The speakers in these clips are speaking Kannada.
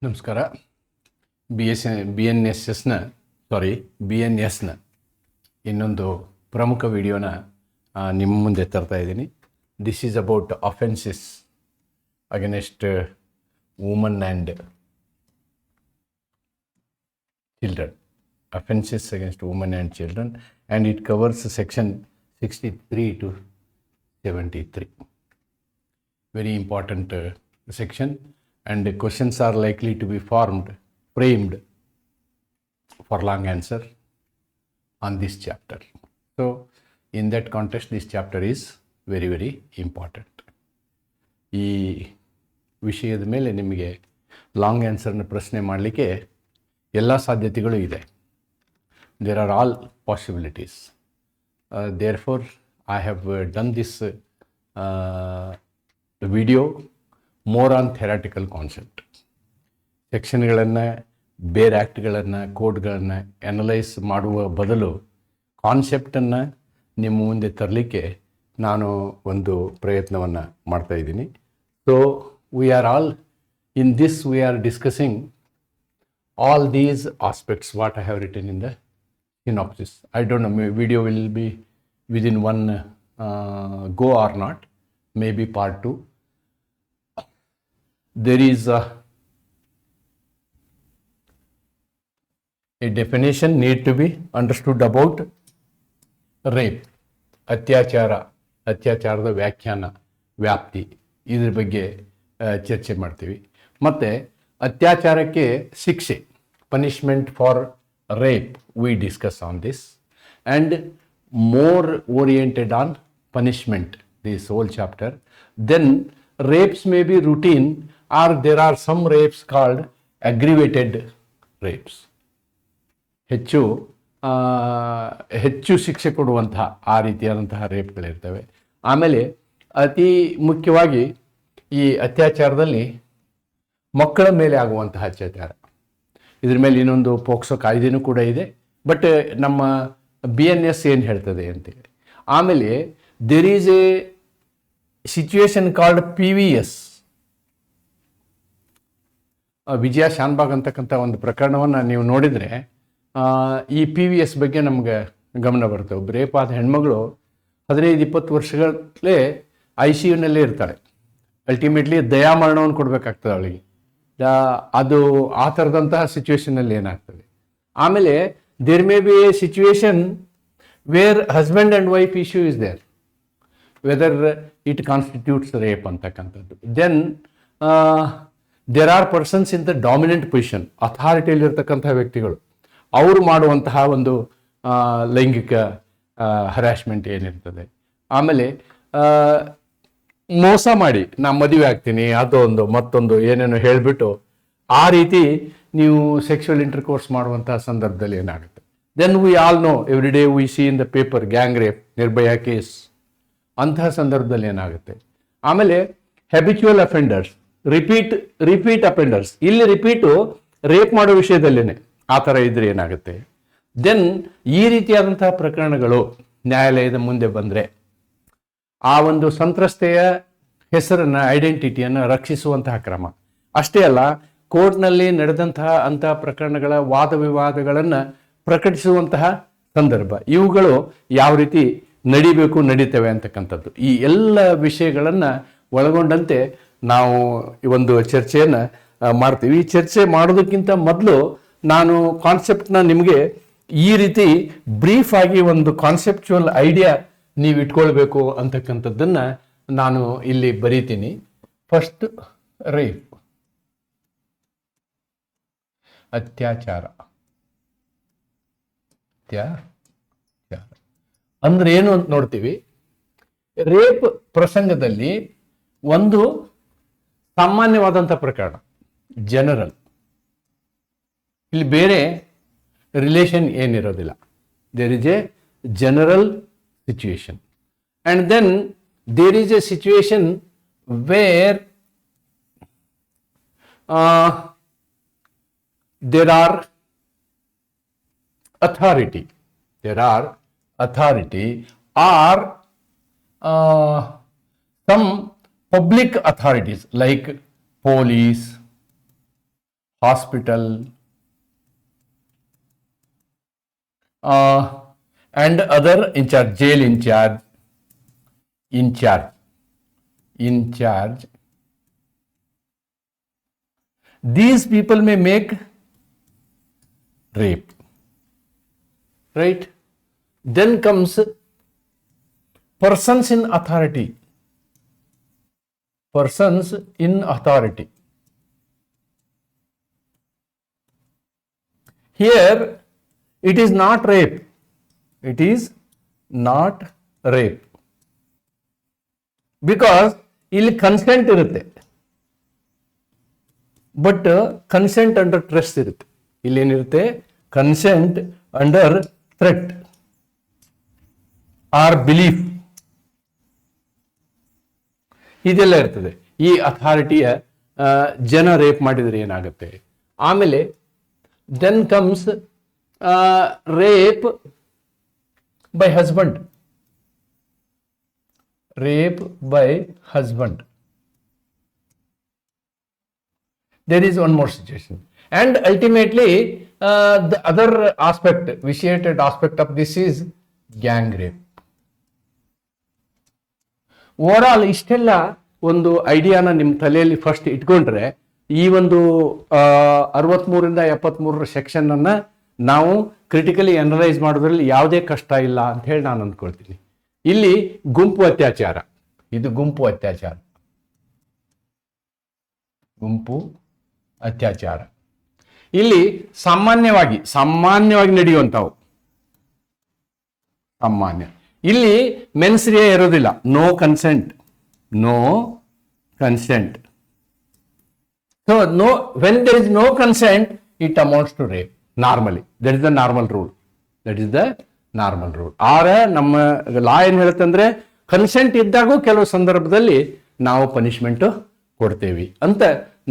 ನಮಸ್ಕಾರ. ಬಿ ಎನ್ ಎಸ್ನ ಇನ್ನೊಂದು ಪ್ರಮುಖ ವಿಡಿಯೋನ ನಿಮ್ಮ ಮುಂದೆ ತರ್ತಾ ಇದ್ದೀನಿ. This is about offences against woman and children. Offences against woman and children, and it covers section 63 to 73. Very important section, and questions are likely to be framed for long answer on this chapter. So in that context, this chapter is very, very important. ಈ ವಿಷಯದ ಮೇಲೆ ನಿಮಗೆ ಲಾಂಗ್ ಆನ್ಸರ್ನ ಪ್ರಶ್ನೆ ಮಾಡಲಿಕ್ಕೆ ಎಲ್ಲ ಸಾಧ್ಯತೆಗಳು ಇದೆ. There are all possibilities. Therefore, I have done this video more on theoretical concept. ಸೆಕ್ಷನ್ಗಳನ್ನು, ಬೇರೆ ಆ್ಯಕ್ಟ್ಗಳನ್ನು, ಕೋಡ್ಗಳನ್ನು ಅನಲೈಸ್ ಮಾಡುವ ಬದಲು ಕಾನ್ಸೆಪ್ಟನ್ನು ನಿಮ್ಮ ಮುಂದೆ ತರಲಿಕ್ಕೆ ನಾನು ಒಂದು ಪ್ರಯತ್ನವನ್ನು ಮಾಡ್ತಾಯಿದ್ದೀನಿ. So we are all in this we are discussing all these aspects what I have written in the synopsis. I don't know, video will be within one go or not, maybe part 2. There is a definition need to be understood about rape. ಅತ್ಯಾಚಾರದ ವ್ಯಾಖ್ಯಾನ, ವ್ಯಾಪ್ತಿ, ಇದ್ರ ಬಗ್ಗೆ ಚರ್ಚೆ ಮಾಡ್ತೀವಿ. ಮತ್ತು ಅತ್ಯಾಚಾರಕ್ಕೆ ಶಿಕ್ಷೆ, punishment for rape, we discuss on this, and more oriented on punishment, this whole chapter. Then rapes may be routine, or there are some rapes called aggravated rapes. ಹೆಚ್ಚು ಶಿಕ್ಷೆ ಕೊಡುವಂತಹ ಆ ರೀತಿಯಾದಂತಹ ರೇಪ್ಗಳಿರ್ತವೆ. ಆಮೇಲೆ ಅತಿ ಮುಖ್ಯವಾಗಿ ಈ ಅತ್ಯಾಚಾರದಲ್ಲಿ ಮಕ್ಕಳ ಮೇಲೆ ಆಗುವಂತಹ ಅತ್ಯಾಚಾರ, ಇದ್ರ ಮೇಲೆ ಇನ್ನೊಂದು ಪೋಕ್ಸೋ ಕಾಯ್ದೆನೂ ಕೂಡ ಇದೆ. ಬಟ್ ನಮ್ಮ BNS ಏನು ಹೇಳ್ತದೆ ಅಂತೇಳಿ. ಆಮೇಲೆ there is a situation called PVS. Vijaya Shanbhag ಅಂತಕ್ಕಂಥ ಒಂದು ಪ್ರಕರಣವನ್ನು ನೀವು ನೋಡಿದರೆ ಈ PVS ಬಗ್ಗೆ ನಮ್ಗೆ ಗಮನ ಬರ್ತವೆ. ರೇಪ್ ಆದ ಹೆಣ್ಮಗಳು 15-20 ವರ್ಷಗಳಲ್ಲೇ ICUನಲ್ಲೇ ಇರ್ತಾಳೆ. ಅಲ್ಟಿಮೇಟ್ಲಿ ದಯಾಮರಣವನ್ನು ಕೊಡಬೇಕಾಗ್ತದೆ ಅವಳಿಗೆ. ಅದು ಆ ಥರದಂತಹ ಸಿಚುವೇಶನಲ್ಲಿ ಏನಾಗ್ತದೆ. ಆಮೇಲೆ there may be a situation where husband and wife issue is there, whether it constitutes rape ಅಂತಕ್ಕಂಥದ್ದು. Then there are persons in the dominant position, ಅಥಾರಿಟಿಯಲ್ಲಿರ್ತಕ್ಕಂಥ ವ್ಯಕ್ತಿಗಳು, ಅವರು ಮಾಡುವಂತಹ ಒಂದು ಲೈಂಗಿಕ ಹರಾಸ್ಮೆಂಟ್ ಏನಿರ್ತದೆ. ಆಮೇಲೆ ಮೋಸ ಮಾಡಿ ನಾ ಮದುವೆ ಆಗ್ತೀನಿ ಅದೊಂದು ಮತ್ತೊಂದು ಏನೇನೋ ಹೇಳಿಬಿಟ್ಟು ಆ ರೀತಿ ನೀವು ಸೆಕ್ಷುವಲ್ ಇಂಟರ್ಕೋರ್ಸ್ ಮಾಡುವಂತಹ ಸಂದರ್ಭದಲ್ಲಿ ಏನಾಗುತ್ತೆ. Then we all know, every day we see in the paper gang rape, Nirbhaya case, ಅಂತಹ ಸಂದರ್ಭದಲ್ಲಿ ಏನಾಗುತ್ತೆ. ಆಮೇಲೆ ಹ್ಯಾಬಿಚುವಲ್ ಅಫೆಂಡರ್ಸ್, ರಿಪೀಟ್ ಅಫೆಂಡರ್ಸ್, ಇಲ್ಲಿ ರಿಪೀಟು ರೇಪ್ ಮಾಡೋ ವಿಷಯದಲ್ಲೇನೆ ಆ ಥರ ಇದ್ರೆ ಏನಾಗುತ್ತೆ. ದೆನ್ ಈ ರೀತಿಯಾದಂತಹ ಪ್ರಕರಣಗಳು ನ್ಯಾಯಾಲಯದ ಮುಂದೆ ಬಂದರೆ ಆ ಒಂದು ಸಂತ್ರಸ್ತೆಯ ಹೆಸರನ್ನು, ಐಡೆಂಟಿಟಿಯನ್ನು ರಕ್ಷಿಸುವಂತಹ ಕ್ರಮ ಅಷ್ಟೇ ಅಲ್ಲ, ಕೋರ್ಟ್ನಲ್ಲಿ ನಡೆದಂತಹ ಅಂತಹ ಪ್ರಕರಣಗಳ ವಾದ ವಿವಾದಗಳನ್ನು ಪ್ರಕಟಿಸುವಂತಹ ಸಂದರ್ಭ, ಇವುಗಳು ಯಾವ ರೀತಿ ನಡೀತವೆ ಅಂತಕ್ಕಂಥದ್ದು, ಈ ಎಲ್ಲ ವಿಷಯಗಳನ್ನು ಒಳಗೊಂಡಂತೆ ನಾವು ಈ ಒಂದು ಚರ್ಚೆಯನ್ನು ಮಾಡ್ತೀವಿ. ಈ ಚರ್ಚೆ ಮಾಡೋದಕ್ಕಿಂತ ಮೊದಲು ನಾನು ಕಾನ್ಸೆಪ್ಟ್ನ ನಿಮಗೆ ಈ ರೀತಿ ಬ್ರೀಫ್ ಆಗಿ ಒಂದು ಕಾನ್ಸೆಪ್ಚುವಲ್ ಐಡಿಯಾ ನೀವು ಇಟ್ಕೊಳ್ಬೇಕು ಅಂತಕ್ಕಂಥದ್ದನ್ನು ನಾನು ಇಲ್ಲಿ ಬರೀತೀನಿ. ಫಸ್ಟ್, ರೇಪ್, ಅತ್ಯಾಚಾರ ಅಂದ್ರೆ ಏನು ಅಂತ ನೋಡ್ತೀವಿ. ರೇಪ್ ಪ್ರಸಂಗದಲ್ಲಿ ಒಂದು ಸಾಮಾನ್ಯವಾದಂಥ ಪ್ರಕರಣ, ಜನರಲ್, ಇಲ್ಲಿ ಬೇರೆ ರಿಲೇಷನ್ ಏನಿರೋದಿಲ್ಲ. There is a general situation, and then there is a situation where there are authority or some public authorities like police, hospital, and other in charge, jail in charge. These people may make rape, right? Then comes persons in authority. Here it is not rape. Because ಇಲ್ಲಿ ಕನ್ಸೆಂಟ್ ಇರುತ್ತೆ, ಬಟ್ ಕನ್ಸೆಂಟ್ ಅಂಡರ್ ಟ್ರಸ್ಟ್ ಇರುತ್ತೆ. ಇಲ್ಲೇನಿರುತ್ತೆ? Consent under threat or belief, ಇದೆಲ್ಲ ಇರ್ತದೆ. ಈ ಅಥಾರಿಟಿಯ ಜನ ರೇಪ್ ಮಾಡಿದರೆ ಏನಾಗುತ್ತೆ? ಆಮೇಲೆ then comes rape by husband. There is one more situation, and ultimately the other aspect, vitiated aspect of this is gang rape. Overall ಇಷ್ಟೆಲ್ಲ ಒಂದು ಐಡಿಯಾನ ನಿಮ್ಮ ತಲೆಯಲ್ಲಿ ಫಸ್ಟ್ ಇಟ್ಕೊಂಡ್ರೆ ಈ ಒಂದು 63ರಿಂದ 73 ಸೆಕ್ಷನ್ ಅನ್ನ ನಾವು ಕ್ರಿಟಿಕಲಿ ಅನಲೈಸ್ ಮಾಡೋದ್ರಲ್ಲಿ ಯಾವುದೇ ಕಷ್ಟ ಇಲ್ಲ ಅಂತ ಹೇಳಿ ನಾನು ಅಂದ್ಕೊಳ್ತೀನಿ. ಇಲ್ಲಿ ಗುಂಪು ಅತ್ಯಾಚಾರ, ಇದು ಗುಂಪು ಅತ್ಯಾಚಾರ ಇಲ್ಲಿ ಸಾಮಾನ್ಯವಾಗಿ ನಡೆಯುವಂಥವು. ಇಲ್ಲಿ ಮೆನ್ಸ್ರಿಯೇ ಇರೋದಿಲ್ಲ. No consent. So when there is no consent, it amounts to rape normally. That is the normal rule. ಆರ ನಮ್ಮ ಲಾ ಏನ್ ಹೇಳುತ್ತಂದ್ರೆ ಕನ್ಸೆಂಟ್ ಇದ್ದಾಗೂ ಕೆಲವು ಸಂದರ್ಭದಲ್ಲಿ ನಾವು ಪನಿಷ್ಮೆಂಟ್ ಕೊಡ್ತೇವೆ ಅಂತ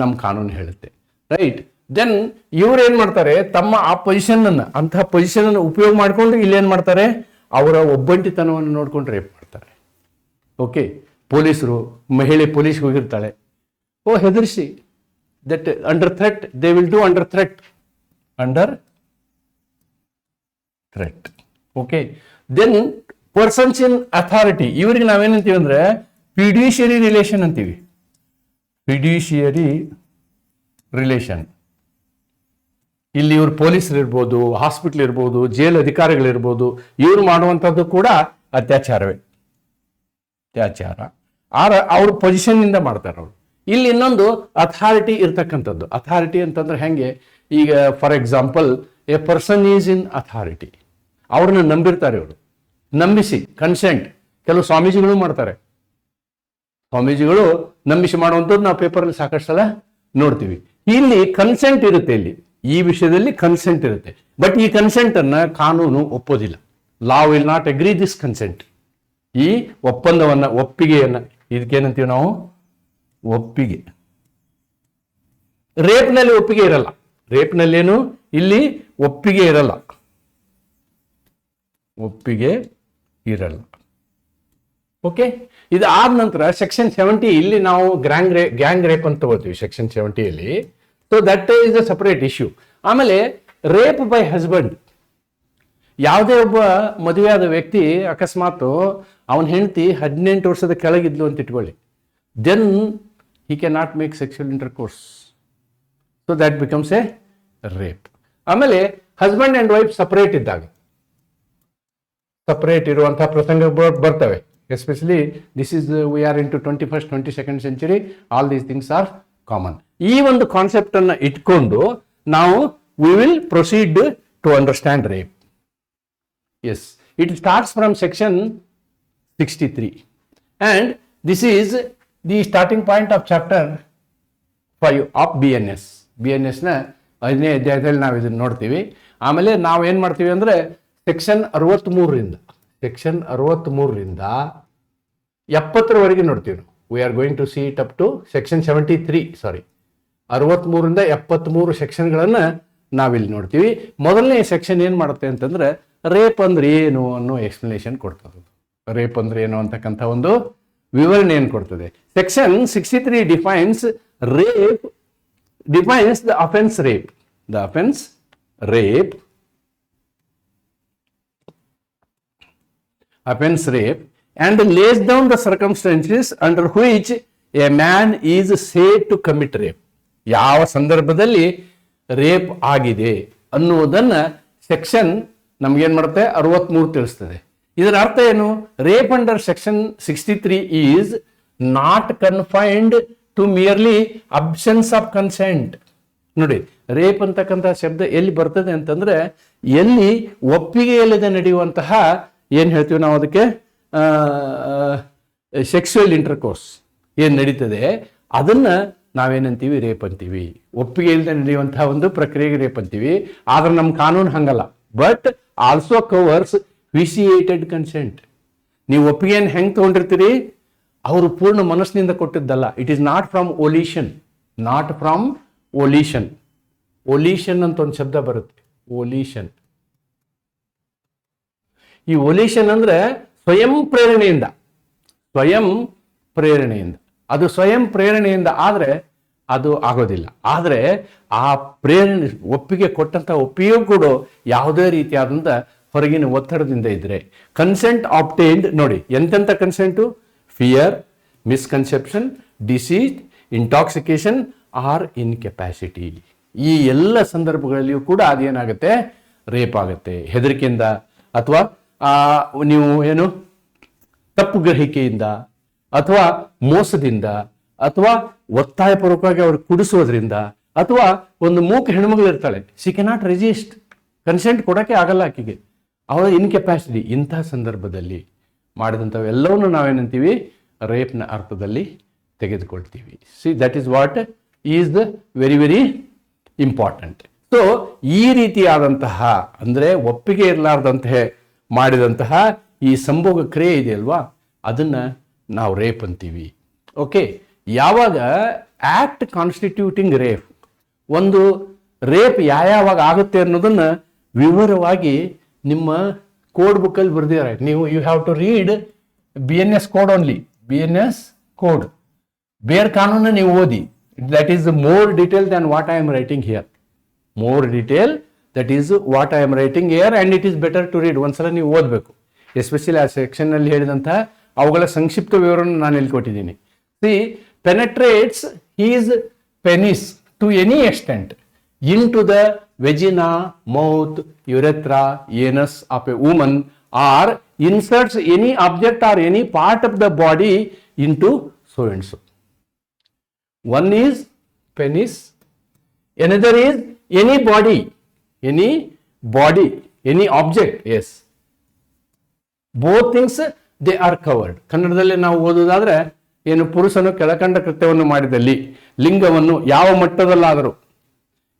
ನಮ್ಮ ಕಾನೂನು ಹೇಳುತ್ತೆ, ರೈಟ್? ದೆನ್ ಇವ್ರು ಏನ್ ಮಾಡ್ತಾರೆ, ತಮ್ಮ ಆ ಪೊಸಿಷನ್ ಅಂತಹ ಪೊಸಿಷನ್ ಅನ್ನು ಉಪಯೋಗ ಮಾಡ್ಕೊಂಡು ಇಲ್ಲಿ ಏನ್ ಮಾಡ್ತಾರೆ, ಅವರ ಒಬ್ಬಂಟಿತನವನ್ನು ನೋಡ್ಕೊಂಡು ರೇಪ್ ಮಾಡ್ತಾರೆ. ಓಕೆ, ಪೊಲೀಸರು, ಮಹಿಳೆ ಪೊಲೀಸ್ಗೆ ಹೋಗಿರ್ತಾಳೆ, ಹೆದರ್ಸಿ, that under threat, they will do under threat. Okay, then persons in authority, ಇವರಿಗೆ ನಾವೇನಂತೀವಿ ಅಂದ್ರೆ ಫಿಡ್ಯೂಷಿಯರಿ ರಿಲೇಷನ್ ಅಂತೀವಿ. ಇಲ್ಲಿ ಇವ್ರು ಪೊಲೀಸರು ಇರ್ಬೋದು, ಹಾಸ್ಪಿಟಲ್ ಇರ್ಬೋದು, ಜೈಲ್ ಅಧಿಕಾರಿಗಳಿರ್ಬೋದು, ಇವ್ರು ಮಾಡುವಂಥದ್ದು ಕೂಡ ಅತ್ಯಾಚಾರ. ಅವ್ರ ಪೊಸಿಷನ್ ಇಂದ ಮಾಡ್ತಾರೆ ಅವರು. ಇಲ್ಲಿ ಇನ್ನೊಂದು ಅಥಾರಿಟಿ ಇರ್ತಕ್ಕಂಥದ್ದು. ಅಥಾರಿಟಿ ಅಂತಂದ್ರೆ ಹೆಂಗೆ, ಈಗ for example A person is in authority, ಅವ್ರನ್ನ ನಂಬಿರ್ತಾರೆ ಇವರು, ನಂಬಿಸಿ ಕನ್ಸೆಂಟ್. ಕೆಲವು ಸ್ವಾಮೀಜಿಗಳು ಮಾಡ್ತಾರೆ, ಸ್ವಾಮೀಜಿಗಳು ನಂಬಿಸಿ ಮಾಡುವಂಥದ್ದು ನಾವು ಪೇಪರಲ್ಲಿ ಸಾಕಷ್ಟು ಸಲ ನೋಡ್ತೀವಿ. ಇಲ್ಲಿ ಕನ್ಸೆಂಟ್ ಇರುತ್ತೆ, ಇಲ್ಲಿ ಈ ವಿಷಯದಲ್ಲಿ ಕನ್ಸೆಂಟ್ ಇರುತ್ತೆ. ಬಟ್ ಈ ಕನ್ಸೆಂಟ್ ಅನ್ನ ಕಾನೂನು ಒಪ್ಪೋದಿಲ್ಲ. Law will not agree this consent. ಈ ಒಪ್ಪಿಗೆಯನ್ನ ಇದಕ್ಕೇನಂತೀವಿ ನಾವು? ಒಪ್ಪಿಗೆ. ರೇಪ್ನಲ್ಲಿ ಒಪ್ಪಿಗೆ ಇರಲ್ಲ. ರೇಪ್ನಲ್ಲೇನು ಇಲ್ಲಿ ಒಪ್ಪಿಗೆ ಇರಲ್ಲ. ಓಕೆ, ಇದು ಆದ ನಂತರ ಸೆಕ್ಷನ್ 70, ಇಲ್ಲಿ ನಾವು ಗ್ಯಾಂಗ್ ರೇಪ್ ಅಂತ ತಗೋತೀವಿ ಸೆಕ್ಷನ್ 70ಯಲ್ಲಿ. So that is a separate issue. ಆಮೇಲೆ ರೇಪ್ ಬೈ ಹಸ್ಬೆಂಡ್. ಯಾವುದೇ ಒಬ್ಬ ಮದುವೆಯಾದ ವ್ಯಕ್ತಿ ಅಕಸ್ಮಾತ್ ಅವನ ಹೆಂಡತಿ 18 ವರ್ಷದ ಕೆಳಗಿದ್ಲು ಅಂತ ಇಟ್ಕೊಳ್ಳಿ, then he cannot make sexual intercourse. So that becomes a rape. ಆಮೇಲೆ ಹಸ್ಬೆಂಡ್ ಅಂಡ್ ವೈಫ್ ಸಪರೇಟ್ ಇರುವಂತಹ ಪ್ರಸಂಗ ಬರ್ತವೆ. Especially this is we are in to 21st 22nd century. All these things are common. ಈ ಒಂದು ಕಾನ್ಸೆಪ್ಟ್ ಅನ್ನ ಇಟ್ಕೊಂಡು ನಾವು we will proceed to understand rape. Yes, it starts from section 63 and this is the starting point of chapter 5 of BNS. BNS ನ 5ನೇ ಅಧ್ಯಾಯದಲ್ಲಿ ನಾವು ಇದನ್ನು ನೋಡ್ತೀವಿ. ಆಮೇಲೆ ನಾವು ಏನು ಮಾಡ್ತೀವಿ ಅಂದರೆ ಸೆಕ್ಷನ್ 63ರಿಂದ 70ರವರೆಗೆ ನೋಡ್ತೀವಿ ನಾವು. We are going to see it up to section 73. 63ರಿಂದ 73 ಸೆಕ್ಷನ್ಗಳನ್ನು ನಾವಿಲ್ಲಿ ನೋಡ್ತೀವಿ. ಮೊದಲನೇ ಸೆಕ್ಷನ್ ಏನು ಮಾಡುತ್ತೆ ಅಂತಂದ್ರೆ ರೇಪ್ ಅಂದ್ರೆ ಏನು ಅನ್ನೋ ಎಕ್ಸ್ಪ್ಲನೇಷನ್ ಕೊಡ್ತದೆ. ರೇಪ್ ಅಂದ್ರೆ ಏನು ಅಂತಕ್ಕಂಥ ಒಂದು ವಿವರಣೆ ಏನು ಕೊಡ್ತದೆ. Section 63 defines rape defines the offense rape. The offense rape and lays down the circumstances under which a man is said to commit rape. ಯಾವ ಸಂದರ್ಭದಲ್ಲಿ ರೇಪ್ ಆಗಿದೆ ಅನ್ನುವುದನ್ನ ಸೆಕ್ಷನ್ ನಮ್ಗೇನ್ ಮಾಡುತ್ತೆ 63 ತಿಳಿಸ್ತದೆ. ಇದರ ಅರ್ಥ ಏನು? Rape under section 63 is not confined to merely absence of consent. ನೋಡಿ, ರೇಪ್ ಅಂತಕ್ಕಂಥ ಶಬ್ದ ಎಲ್ಲಿ ಬರ್ತದೆ ಅಂತಂದ್ರೆ, ಎಲ್ಲಿ ಒಪ್ಪಿಗೆ ಇಲ್ಲದೆ ನಡೆಯುವಂತಹ ಏನ್ ಹೇಳ್ತೀವಿ ನಾವು ಅದಕ್ಕೆ, ಸೆಕ್ಸುವಲ್ ಇಂಟರ್ಕೋರ್ಸ್ ಏನ್ ನಡೀತದೆ ಅದನ್ನ ನಾವೇನಂತೀವಿ? ರೇಪ್ ಅಂತೀವಿ. ಒಪ್ಪಿಗೆ ಇಲ್ಲದೆ ನಡೆಯುವಂತಹ ಒಂದು ಪ್ರಕ್ರಿಯೆಗೆ ರೇಪ್ ಅಂತೀವಿ. ಆದ್ರೆ ನಮ್ಮ ಕಾನೂನು ಹಂಗಲ್ಲ. But also covers vitiated consent. ನೀವು ಒಪ್ಪಿಗೆಯನ್ನು ಹೆಂಗ್ ತಗೊಂಡಿರ್ತೀರಿ? ಅವರು ಪೂರ್ಣ ಮನಸ್ಸಿನಿಂದ ಕೊಟ್ಟಿದ್ದಲ್ಲ. It is not from volition. Not from volition. Volition ಅಂತ ಒಂದು ಶಬ್ದ ಬರುತ್ತೆ, ಒಲಿಷನ್. ಈ ಒಲಿಷನ್ ಅಂದ್ರೆ ಸ್ವಯಂ ಪ್ರೇರಣೆಯಿಂದ. ಸ್ವಯಂ ಪ್ರೇರಣೆಯಿಂದ. ಅದು ಸ್ವಯಂ ಪ್ರೇರಣೆಯಿಂದ ಆದ್ರೆ ಅದು ಆಗೋದಿಲ್ಲ. ಆದ್ರೆ ಆ ಪ್ರೇರಣೆ, ಒಪ್ಪಿಗೆ ಕೊಟ್ಟಂತ ಒಪ್ಪಿಗೆ ಕೂಡ ಯಾವುದೇ ರೀತಿಯಾದಂಥ ಹೊರಗಿನ ಒತ್ತಡದಿಂದ ಇದ್ರೆ, ಕನ್ಸೆಂಟ್ ಆಬ್ಟೈನ್ಡ್. ನೋಡಿ, ಎಂತೆಂಥ consent? Fear, misconception, disease, intoxication or incapacity. ಈ ಎಲ್ಲ ಸಂದರ್ಭಗಳಲ್ಲಿಯೂ ಕೂಡ ಅದೇನಾಗುತ್ತೆ? ರೇಪ್ ಆಗುತ್ತೆ. ಹೆದರಿಕೆಯಿಂದ ಅಥವಾ ನೀವು ಏನು ತಪ್ಪು ಗ್ರಹಿಕೆಯಿಂದ ಅಥವಾ ಮೋಸದಿಂದ ಅಥವಾ ಒತ್ತಾಯಪೂರ್ವಕವಾಗಿ ಅವ್ರು ಕುಡಿಸೋದ್ರಿಂದ ಅಥವಾ ಒಂದು ಮೂಕ ಹೆಣ್ಮಗಳು ಇರ್ತಾಳೆ, ಶಿ ಕೆನಾಟ್ ರೆಸಿಸ್ಟ್, ಕನ್ಸೆಂಟ್ ಕೊಡೋಕ್ಕೆ ಆಗಲ್ಲ ಆಕೆಗೆ, ಅವಳ ಇನ್ಕೆಪಾಸಿಟಿ. ಇಂತಹ ಸಂದರ್ಭದಲ್ಲಿ ಮಾಡಿದಂಥವೆಲ್ಲವನ್ನು ನಾವೇನಂತೀವಿ? ರೇಪ್ನ ಅರ್ಥದಲ್ಲಿ ತೆಗೆದುಕೊಳ್ತೀವಿ. See, that is what is the very very important. So ಈ ರೀತಿಯಾದಂತಹ ಅಂದ್ರೆ ಒಪ್ಪಿಗೆ ಇರಲಾರ್ದಂತಹ ಮಾಡಿದಂತಹ ಈ ಸಂಭೋಗ ಕ್ರಿಯೆ ಇದೆಯಲ್ವಾ, ಅದನ್ನ ನಾವು ರೇಪ್ ಅಂತೀವಿ. ಓಕೆ, ಯಾವಾಗ ಆಕ್ಟ್ ಕಾನ್ಸ್ಟಿಟ್ಯೂಟಿಂಗ್ ರೇಪ್, ಒಂದು ರೇಪ್ ಯಾವಾಗ ಆಗುತ್ತೆ ಅನ್ನೋದನ್ನ ವಿವರವಾಗಿ ನಿಮ್ಮ ಕೋಡ್ ಬುಕ್ಕಲ್ಲಿ ಬರೆದಿದ್ದಾರೆ. ನೀವು you have to read BNS code only. BNS code, ಬೇರೆ ಕಾನೂನ ನೀವು ಓದಿ. That is more detail than what I am writing here. More detail, that is what I am writing here and it is better to read. ಒಂದ್ಸಲ ನೀವು ಓದಬೇಕು. ಎಸ್ಪೆಷಲಿ ಆ ಸೆಕ್ಷನ್ ಅಲ್ಲಿ ಹೇಳಿದಂತಹ ಅವುಗಳ ಸಂಕ್ಷಿಪ್ತ ವಿವರವನ್ನು ನಾನು ಇಲ್ಲಿ ಕೊಟ್ಟಿದ್ದೀನಿ. See, penetrates his penis to any extent into the vagina, mouth, urethra, anus of a woman, or inserts any object or any part of the body into so and so. One is penis, another is any body, any object. Yes, both things they are covered. ಕನ್ನಡದಲ್ಲಿ ನಾವು ಓದೋದಾದ್ರೆ ಏನು, ಪುರುಷನು ಕೆಳಕಂಡ ಕೃತ್ಯವನ್ನು ಮಾಡಿದಲ್ಲಿ ಲಿಂಗವನ್ನು ಯಾವ ಮಟ್ಟದಲ್ಲಾದರೂ,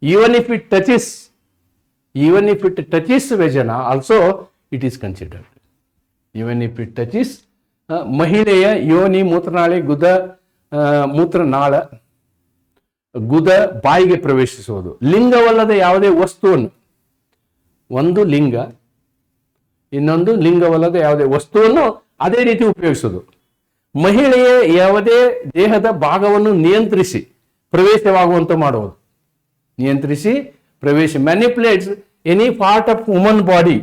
even if it touches vagina also it is considered. Even if it touches ಮಹಿಳೆಯ ಯೋನಿ, ಮೂತ್ರನಾಳಿ, ಮೂತ್ರನಾಳ, ಗುದ, ಬಾಯಿಗೆ ಪ್ರವೇಶಿಸುವುದು, ಲಿಂಗವಲ್ಲದ ಯಾವುದೇ ವಸ್ತುವನ್ನು, ಒಂದು ಲಿಂಗ ಇನ್ನೊಂದು ಲಿಂಗವಲ್ಲದ ಯಾವುದೇ ವಸ್ತುವನ್ನು ಅದೇ ರೀತಿ ಉಪಯೋಗಿಸುವುದು, ಮಹಿಳೆಯ ಯಾವುದೇ ದೇಹದ ಭಾಗವನ್ನು ನಿಯಂತ್ರಿಸಿ ಪ್ರವೇಶವಾಗುವಂತ ಮಾಡುವುದು, ನಿಯಂತ್ರಿಸಿ ಪ್ರವೇಶ, manipulates any part of woman body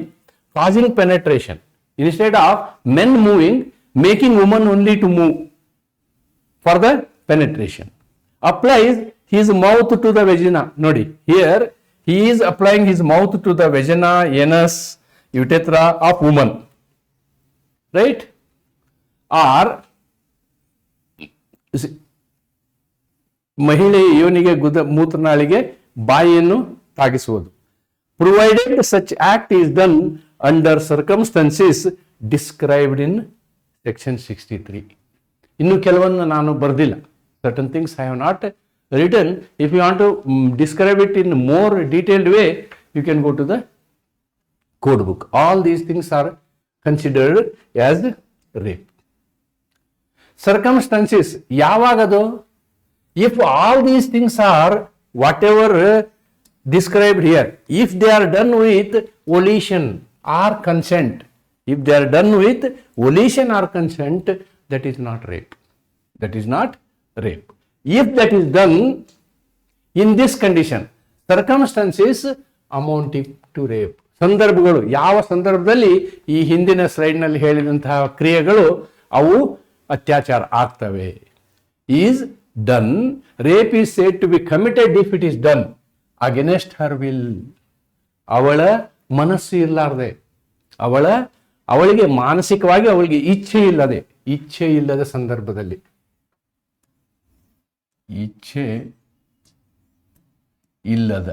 causing penetration instead of men moving, making woman only to move for the penetration. Applies his mouth to the vagina. ನೋಡಿ, here he is applying his mouth to the vagina, anus, urethra of woman, right? Or ಮಹಿಳೆಯ ಯೋನಿಗೆ, ಮೂತ್ರನಾಳಿಗೆ ಬಾಯಿಯನ್ನು ತಾಗಿಸುವುದು. Provided such act is done under circumstances described in section 63. ಇನ್ನು ಕೆಲವನ್ನು ನಾನು ಬರ್ದಿಲ್ಲ. Certain things I have not written. If you want to describe it in more detailed way, you can go to the code book. All these things are considered as rape. Circumstances yavagado, if all these things are whatever described here, if they are done with volition or consent, if they are done with volition or consent, that is not rape. That is not rape. If that is done in this condition circumstances amounting to rape. ಸಂದರ್ಭಗಳು, ಯಾವ ಸಂದರ್ಭದಲ್ಲಿ ಈ ಹಿಂದಿನ ಸ್ಲೈಡ್ನಲ್ಲಿ ಹೇಳಿದಂತಹ ಕ್ರಿಯೆಗಳು ಅವು ಅತ್ಯಾಚಾರ ಆಗ್ತವೆ. Is done, rape is said to be committed if it is done against her will. ಅವಳ ಮನಸ್ಸು ಇರಲಾರ್ದೆ, ಅವಳಿಗೆ ಮಾನಸಿಕವಾಗಿ ಅವಳಿಗೆ ಇಚ್ಛೆ ಇಲ್ಲದ ಸಂದರ್ಭದಲ್ಲಿ, ಇಚ್ಛೆ ಇಲ್ಲದ,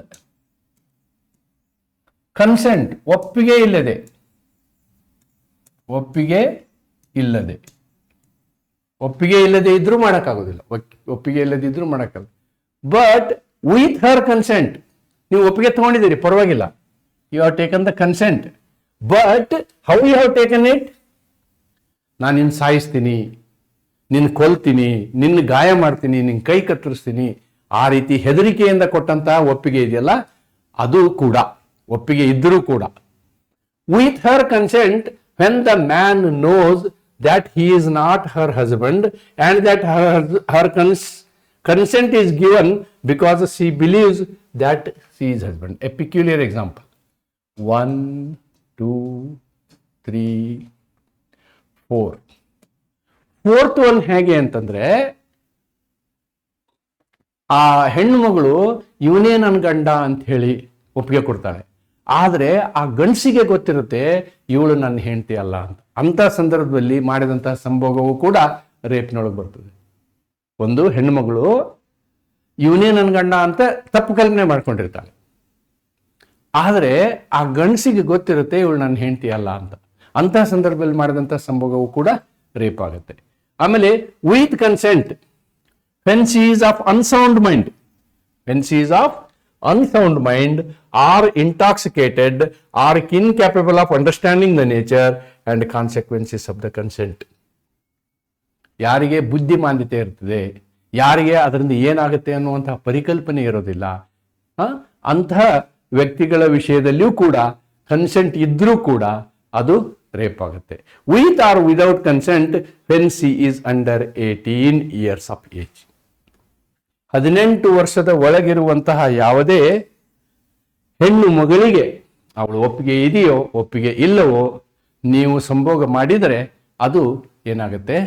ಕನ್ಸೆಂಟ್ ಒಪ್ಪಿಗೆ ಇಲ್ಲದೆ ಇದ್ರೂ ಮಾಡೋಕ್ಕಾಗೋದಿಲ್ಲ, ಒಪ್ಪಿಗೆ ಇಲ್ಲದಿದ್ರೂ ಮಾಡೋಕ್ಕಾಗಲ್ಲ. ಬಟ್ ವಿತ್ ಹರ್ ಕನ್ಸೆಂಟ್, ನೀವು ಒಪ್ಪಿಗೆ ತಗೊಂಡಿದ್ದೀರಿ, ಪರವಾಗಿಲ್ಲ, you have taken the consent. But how you have taken it? ನಾನು ನಿನ್ನ ಸಾಯಿಸ್ತೀನಿ, ನಿನ್ನ ಕೊಲ್ತೀನಿ, ನಿನ್ನ ಗಾಯ ಮಾಡ್ತೀನಿ, ನಿನ್ನ ಕೈ ಕತ್ತರಿಸ್ತೀನಿ, ಆ ರೀತಿ ಹೆದರಿಕೆಯಿಂದ ಕೊಟ್ಟಂತಹ ಒಪ್ಪಿಗೆ ಇದೆಯಲ್ಲ, ಅದು ಕೂಡ ಒಪ್ಪಿಗೆ ಇದ್ದರೂ ಕೂಡ. With her consent, when the man knows that he is not her husband and that her consent is given because she believes that she is husband. A peculiar example. 1, 2, 3, 4. Fourth one ಹೇಗೆ ಅಂತಂದ್ರೆ, ಆ ಹೆಣ್ಣು ಮಗಳು ಇವನೇ ನನ್ನ ಗಂಡ ಅಂತ ಹೇಳಿ ಒಪ್ಪಿಗೆ ಕೊಡ್ತಾಳೆ. ಆದರೆ ಆ ಗಂಡಸಿಗೆ ಗೊತ್ತಿರುತ್ತೆ ಇವಳು ನನ್ನ ಹೆಂಡತಿ ಅಲ್ಲ ಅಂತ. ಅಂತ ಸಂದರ್ಭದಲ್ಲಿ ಮಾಡಿದಂತಹ ಸಂಭೋಗವು ಕೂಡ ರೇಪ್ನೊಳಗೆ ಬರ್ತದೆ. ಒಂದು ಹೆಣ್ಣುಮಗಳು ಇವನೇ ನನ್ನ ಗಂಡ ಅಂತ ತಪ್ಪು ಕಲ್ಪನೆ ಮಾಡ್ಕೊಂಡಿರ್ತಾಳೆ, ಆದರೆ ಆ ಗಂಡಸಿಗೆ ಗೊತ್ತಿರುತ್ತೆ ಇವಳು ನನ್ನ ಹೆಂಡತಿ ಅಲ್ಲ ಅಂತ. ಅಂತಹ ಸಂದರ್ಭದಲ್ಲಿ ಮಾಡಿದಂತಹ ಸಂಭೋಗವು ಕೂಡ ರೇಪ್ ಆಗುತ್ತೆ. ಆಮೇಲೆ with consent, when she is of unsound mind, unsound mind or intoxicated or incapable of understanding the nature and consequences of the consent. ಯಾರಿಗೆ ಬುದ್ಧಿಮಾಂದ್ಯತೆ ಇರ್ತದೆ, ಯಾರಿಗೆ ಅದರಿಂದ ಏನಾಗುತ್ತೆ ಅನ್ನುವಂತಹ ಪರಿಕಲ್ಪನೆ ಇರೋದಿಲ್ಲ, ಅಂತಹ ವ್ಯಕ್ತಿಗಳ ವಿಷಯದಲ್ಲಿಯೂ ಕೂಡ ಕನ್ಸೆಂಟ್ ಇದ್ರೂ ಕೂಡ ಅದು ರೇಪ್ ಆಗುತ್ತೆ. With or without consent when she is under 18 years of age. 18 ವರ್ಷದ ಒಳಗಿರುವಂತಹ ಯಾವುದೇ ಹೆಣ್ಣು ಮಗಳಿಗೆ ಅವಳು ಒಪ್ಪಿಗೆ ಇದೆಯೋ ಒಪ್ಪಿಗೆ ಇಲ್ಲವೋ ನೀವು ಸಂಭೋಗ ಮಾಡಿದರೆ ಅದು ಏನಾಗುತ್ತೆ?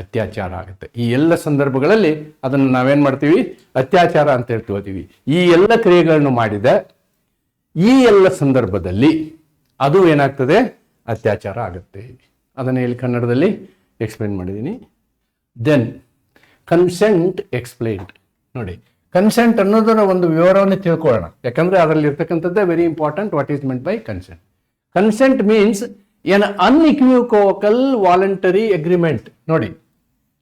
ಅತ್ಯಾಚಾರ ಆಗುತ್ತೆ. ಈ ಎಲ್ಲ ಸಂದರ್ಭಗಳಲ್ಲಿ ಅದನ್ನು ನಾವೇನ್ ಮಾಡ್ತೀವಿ? ಅತ್ಯಾಚಾರ ಅಂತ ಹೇಳ್ತೀವಿ. ಈ ಎಲ್ಲ ಕ್ರಿಯೆಗಳನ್ನು ಮಾಡಿದ ಈ ಎಲ್ಲ ಸಂದರ್ಭದಲ್ಲಿ ಅದು ಏನಾಗ್ತದೆ? ಅತ್ಯಾಚಾರ ಆಗುತ್ತೆ. ಅದನ್ನು ಇಲ್ಲಿ ಕನ್ನಡದಲ್ಲಿ ಎಕ್ಸ್ಪ್ಲೇನ್ ಮಾಡಿದ್ದೀನಿ. Then consent explained. ನೋಡಿ, ಕನ್ಸೆಂಟ್ ಅನ್ನೋದರ ಒಂದು ವಿವರವನ್ನು ತಿಳ್ಕೊಳ್ಳೋಣ, ಯಾಕಂದ್ರೆ ಅದರಲ್ಲಿ ಇರ್ತಕ್ಕಂಥದ್ದೇ very important. What is meant by consent? Consent means an unequivocal voluntary agreement. ನೋಡಿ,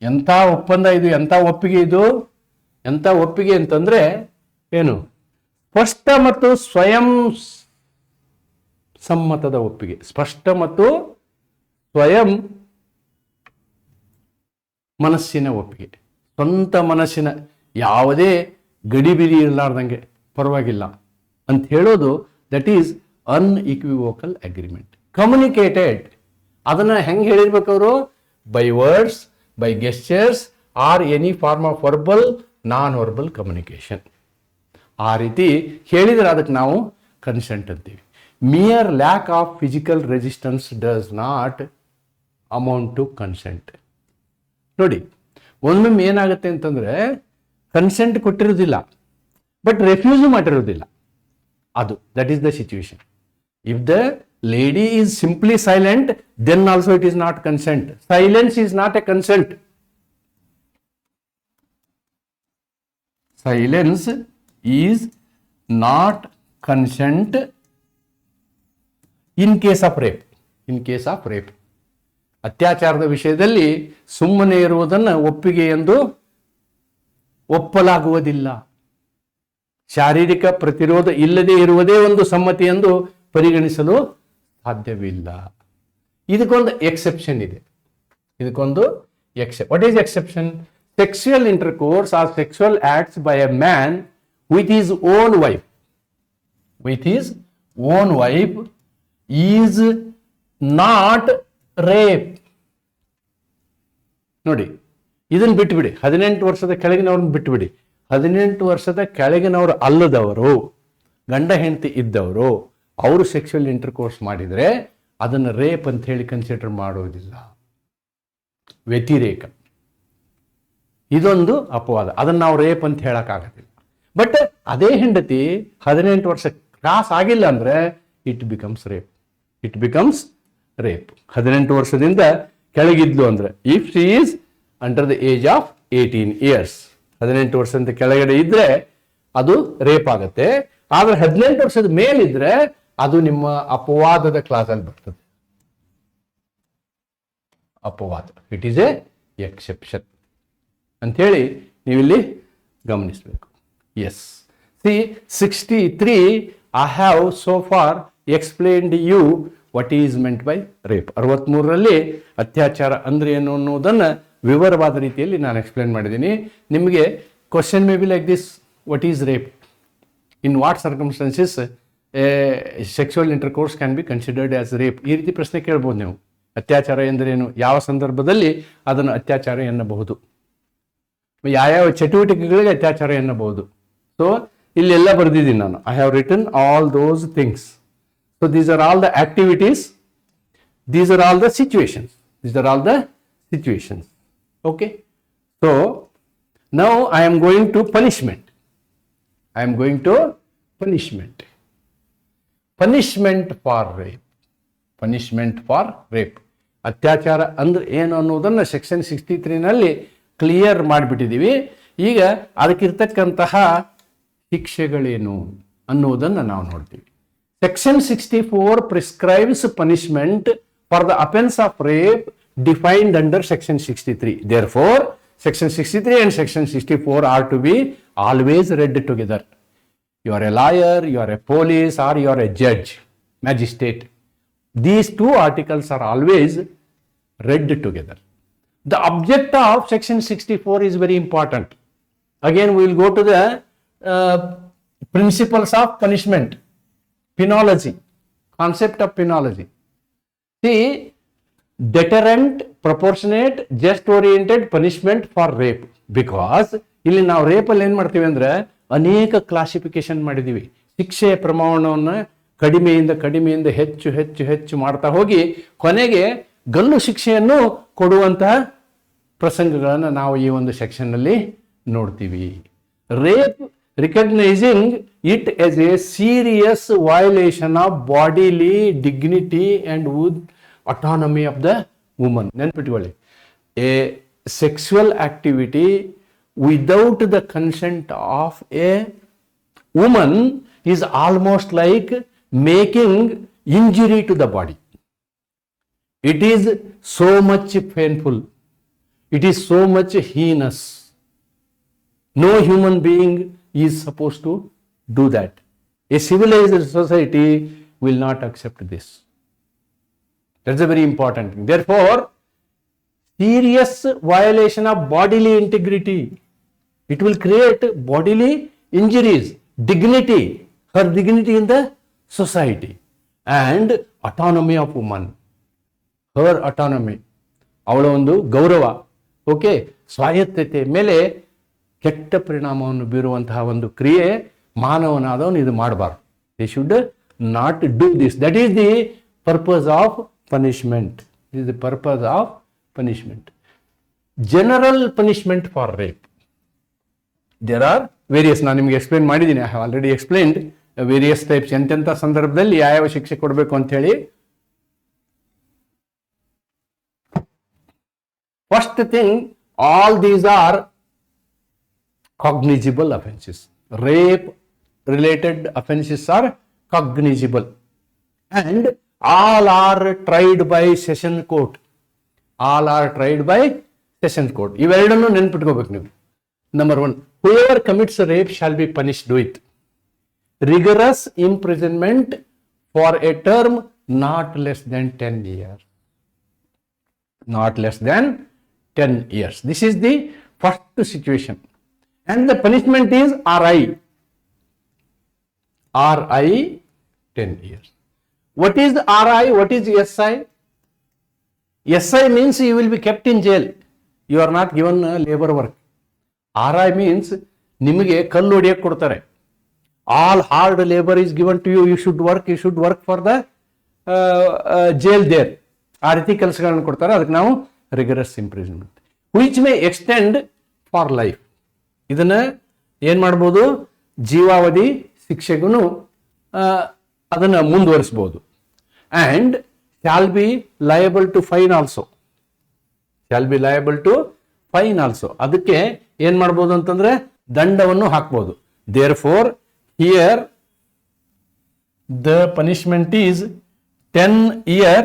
ಎಂಥ ಒಪ್ಪಂದ ಇದು, ಎಂಥ ಒಪ್ಪಿಗೆ ಇದು. ಎಂಥ ಒಪ್ಪಿಗೆ ಅಂತಂದ್ರೆ ಏನು? ಸ್ಪಷ್ಟ ಮತ್ತು ಸ್ವಯಂ ಸಮ್ಮತದ ಒಪ್ಪಿಗೆ. ಸ್ಪಷ್ಟ ಮತ್ತು ಸ್ವಯಂ ಮನಸ್ಸಿನ ಒಪ್ಪಿಗೆ. ಸ್ವಂತ ಮನಸ್ಸಿನ, ಯಾವುದೇ ಗಡಿಬಿಡಿ ಇರಲಾರ್ದಂಗೆ ಪರವಾಗಿಲ್ಲ ಅಂತ ಹೇಳೋದು, that is unequivocal agreement. Communicated, ಅದನ್ನ ಹೆಂಗೆ ಹೇಳಿರ್ಬೇಕು ಅವರು? By words, by gestures or any form of verbal, non verbal communication. ಆ ರೀತಿ ಹೇಳಿದ್ರೆ ಅದಕ್ಕೆ ನಾವು ಕನ್ಸೆಂಟ್ ಅಂತೀವಿ. Mere lack of physical resistance does not amount to consent. ನೋಡಿ, ಒಮ್ಮೊಮ್ಮೆ ಏನಾಗುತ್ತೆ ಅಂತಂದ್ರೆ ಕನ್ಸೆಂಟ್ ಕೊಟ್ಟಿರೋದಿಲ್ಲ, ಬಟ್ ರೆಫ್ಯೂಸ್ ಮಾಡಿರೋದಿಲ್ಲ. ಅದು that is the situation. If the lady is simply silent, then also it is not consent. Silence is not a consent. Silence is not consent in case of rape. In case of rape, ಅತ್ಯಾಚಾರದ ವಿಷಯದಲ್ಲಿ ಸುಮ್ಮನೆ ಇರುವುದನ್ನು ಒಪ್ಪಿಗೆ ಎಂದು ಒಪ್ಪಲಾಗುವುದಿಲ್ಲ. ಶಾರೀರಿಕ ಪ್ರತಿರೋಧ ಇಲ್ಲದೆ ಇರುವುದೇ ಒಂದು ಸಮ್ಮತಿ ಎಂದು ಪರಿಗಣಿಸಲು ಸಾಧ್ಯವಿಲ್ಲ. ಇದಕ್ಕೊಂದು ಎಕ್ಸೆಪ್ಷನ್ ಇದೆ. What is exception? Sexual intercourse or sexual acts by a man with his own wife. With his own wife is not rape. ನೋಡಿ, ಇದನ್ನು ಬಿಟ್ಟುಬಿಡಿ. 18 ವರ್ಷದ ಕೆಳಗಿನವ್ರನ್ನ ಬಿಟ್ಟುಬಿಡಿ. 18 ವರ್ಷದ ಕೆಳಗಿನವರು ಅಲ್ಲದವರು, ಗಂಡ ಹೆಂಡತಿ ಇದ್ದವರು, ಅವರು ಸೆಕ್ಸುವಲ್ ಇಂಟರ್ಕೋರ್ಸ್ ಮಾಡಿದರೆ ಅದನ್ನು ರೇಪ್ ಅಂತ ಹೇಳಿ ಕನ್ಸಿಡರ್ ಮಾಡೋದಿಲ್ಲ. ವ್ಯತಿರೇಕ, ಇದೊಂದು ಅಪವಾದ. ಅದನ್ನು ನಾವು ರೇಪ್ ಅಂತ ಹೇಳಕ್ಕಾಗತ್ತಿಲ್ಲ. ಬಟ್ ಅದೇ ಹೆಂಡತಿ 18 ವರ್ಷ ಕ್ರಾಸ್ ಆಗಿಲ್ಲ ಅಂದ್ರೆ ಇಟ್ ಬಿಕಮ್ಸ್ ರೇಪ್. 18 ವರ್ಷದಿಂದ ಕೆಳಗಿದ್ಲು ಅಂದ್ರೆ, if she is under the age of 18 years, 18 ವರ್ಷದಿಂದ ಕೆಳಗಡೆ ಇದ್ರೆ ಅದು ರೇಪ್ ಆಗುತ್ತೆ. ಆದ್ರೆ 18 ವರ್ಷದ ಮೇಲಿದ್ರೆ ಅದು ನಿಮ್ಮ ಅಪವಾದದ ಕ್ಲಾಸಲ್ಲಿ ಬರ್ತದೆ. ಅಪವಾದ, ಇಟ್ ಈಸ್ ಎ ಎಕ್ಸೆಪ್ಷನ್ ಅಂಥೇಳಿ ನೀವಿಲ್ಲಿ ಗಮನಿಸಬೇಕು. Yes, see 63 I have so far explained you what is meant by rape. 63ರಲ್ಲಿ ಅತ್ಯಾಚಾರ ಅಂದ್ರೆ ಏನು ಅನ್ನೋದನ್ನು ವಿವರವಾದ ರೀತಿಯಲ್ಲಿ ನಾನು ಎಕ್ಸ್ಪ್ಲೇನ್ ಮಾಡಿದ್ದೀನಿ. ನಿಮಗೆ question may be like this: what is rape? In what circumstances sexual intercourse can be considered as rape? ಈ ರೀತಿ ಪ್ರಶ್ನೆ ಕೇಳ್ಬೋದು ನೀವು. ಅತ್ಯಾಚಾರ ಎಂದರೇನು, ಯಾವ ಸಂದರ್ಭದಲ್ಲಿ ಅದನ್ನು ಅತ್ಯಾಚಾರ ಎನ್ನಬಹುದು, ಯಾವ ಚಟುವಟಿಕೆಗಳಿಗೆ ಅತ್ಯಾಚಾರ ಎನ್ನಬಹುದು. ಸೊ ಇಲ್ಲೆಲ್ಲ ಬರೆದಿದ್ದೀನಿ ನಾನು. I have written all those things. So these are all the activities, these are all the situations, okay. So now I am going to punishment. Punishment for rape. ಅತ್ಯಾಚಾರ ಅಂದ್ರೆ ಏನು ಅನ್ನೋದನ್ನು ಸೆಕ್ಷನ್ 63ನಲ್ಲಿ ಕ್ಲಿಯರ್ ಮಾಡಿಬಿಟ್ಟಿದ್ದೀವಿ. ಈಗ ಅದಕ್ಕಿರ್ತಕ್ಕಂತಹ ಶಿಕ್ಷೆಗಳೇನು ಅನ್ನೋದನ್ನು ನಾವು ನೋಡ್ತೀವಿ. Section 64 prescribes punishment for the offence of rape defined under section 63. Therefore, section 63 and section 64 are to be always read together. You are a lawyer, you are a police, or you are a judge, magistrate. These two articles are always read together. The object of section 64 is very important. Again, we will go to the principles of punishment, penology, concept of penology. See, deterrent, proportionate, just oriented punishment for rape. Because ಇಲ್ಲಿ ನಾವು ರೇಪಲ್ಲಿ ಏನು ಮಾಡ್ತೀವಿ ಅಂದರೆ ಅನೇಕ ಕ್ಲಾಸಿಫಿಕೇಶನ್ ಮಾಡಿದ್ದೀವಿ. ಶಿಕ್ಷೆಯ ಪ್ರಮಾಣವನ್ನು ಕಡಿಮೆಯಿಂದ ಹೆಚ್ಚು ಮಾಡ್ತಾ ಹೋಗಿ ಕೊನೆಗೆ ಗಲ್ಲು ಶಿಕ್ಷೆಯನ್ನು ಕೊಡುವಂತಹ ಪ್ರಸಂಗಗಳನ್ನು ನಾವು ಈ ಒಂದು ಸೆಕ್ಷನ್ನಲ್ಲಿ ನೋಡ್ತೀವಿ. Rape recognising it as a serious violation of bodily dignity and autonomy of the woman. ನೆನ್ಪಿಟ್ಕೊಳ್ಳಿ, a sexual activity without the consent of a woman is almost like making injury to the body. It is so much painful. It is so much heinous. No human being is supposed to do that. A civilized society will not accept this. That's a very important thing. Therefore, serious violation of bodily integrity. It will create bodily injuries, dignity, her dignity in the society, and autonomy of woman, her autonomy, ಅವಳ ಒಂದು ಗೌರವ, ಓಕೆ, ಸ್ವಾಯತ್ತತೆ ಮೇಲೆ ಕೆಟ್ಟ ಪರಿಣಾಮವನ್ನು ಬೀರುವಂತಹ ಒಂದು ಕ್ರಿಯೆ ಮಾನವನಾದವನು ಇದು ಮಾಡಬಾರ್ದು. They should not do this. That is the purpose of punishment. This is the purpose of punishment. General punishment for rape. There are various, ನಾನು ನಿಮಗೆ ಎಕ್ಸ್ಪ್ಲೇನ್ ಮಾಡಿದ್ದೀನಿ. I have already explained various types, ಎಂತೆಂಥ ಸಂದರ್ಭದಲ್ಲಿ ಯಾವ ಶಿಕ್ಷೆ ಕೊಡಬೇಕು ಅಂತ ಹೇಳಿ. First thing, all these are cognizable offenses. Rape related offenses are cognizable and all are tried by session court. ಇವೆರಡನ್ನು ನೆನ್ಪಿಟ್ಕೋಬೇಕು ನೀವು. Number 1, whoever commits rape shall be punished with rigorous imprisonment for a term not less than 10 years. This is the first situation. And the punishment is RI, 10 years. What is RI? What is SI? SI means you will be kept in jail. You are not given labor work. RI means ನಿಮಗೆ ಕಲ್ಲು ಹೊಡಿಯಕ್ಕೆ ಕೊಡ್ತಾರೆ. All hard labour is given to you, you should work for the jail there. ಆ ರೀತಿ ಕೆಲಸಗಳನ್ನು ಕೊಡ್ತಾರೆ. ಅದಕ್ಕೆ ನಾವು rigorous imprisonment which may extend for life. ಇದನ್ನ ಏನ್ ಮಾಡ್ಬೋದು, ಜೀವಾವಧಿ ಶಿಕ್ಷೆಗೂ ಅದನ್ನ ಮುಂದುವರಿಸಬಹುದು. And shall be liable to fine also. ಅದಕ್ಕೆ ಏನ್ ಮಾಡ್ಬೋದು ಅಂತಂದ್ರೆ ದಂಡವನ್ನು ಹಾಕ್ಬೋದು. Therefore here the punishment is 10 year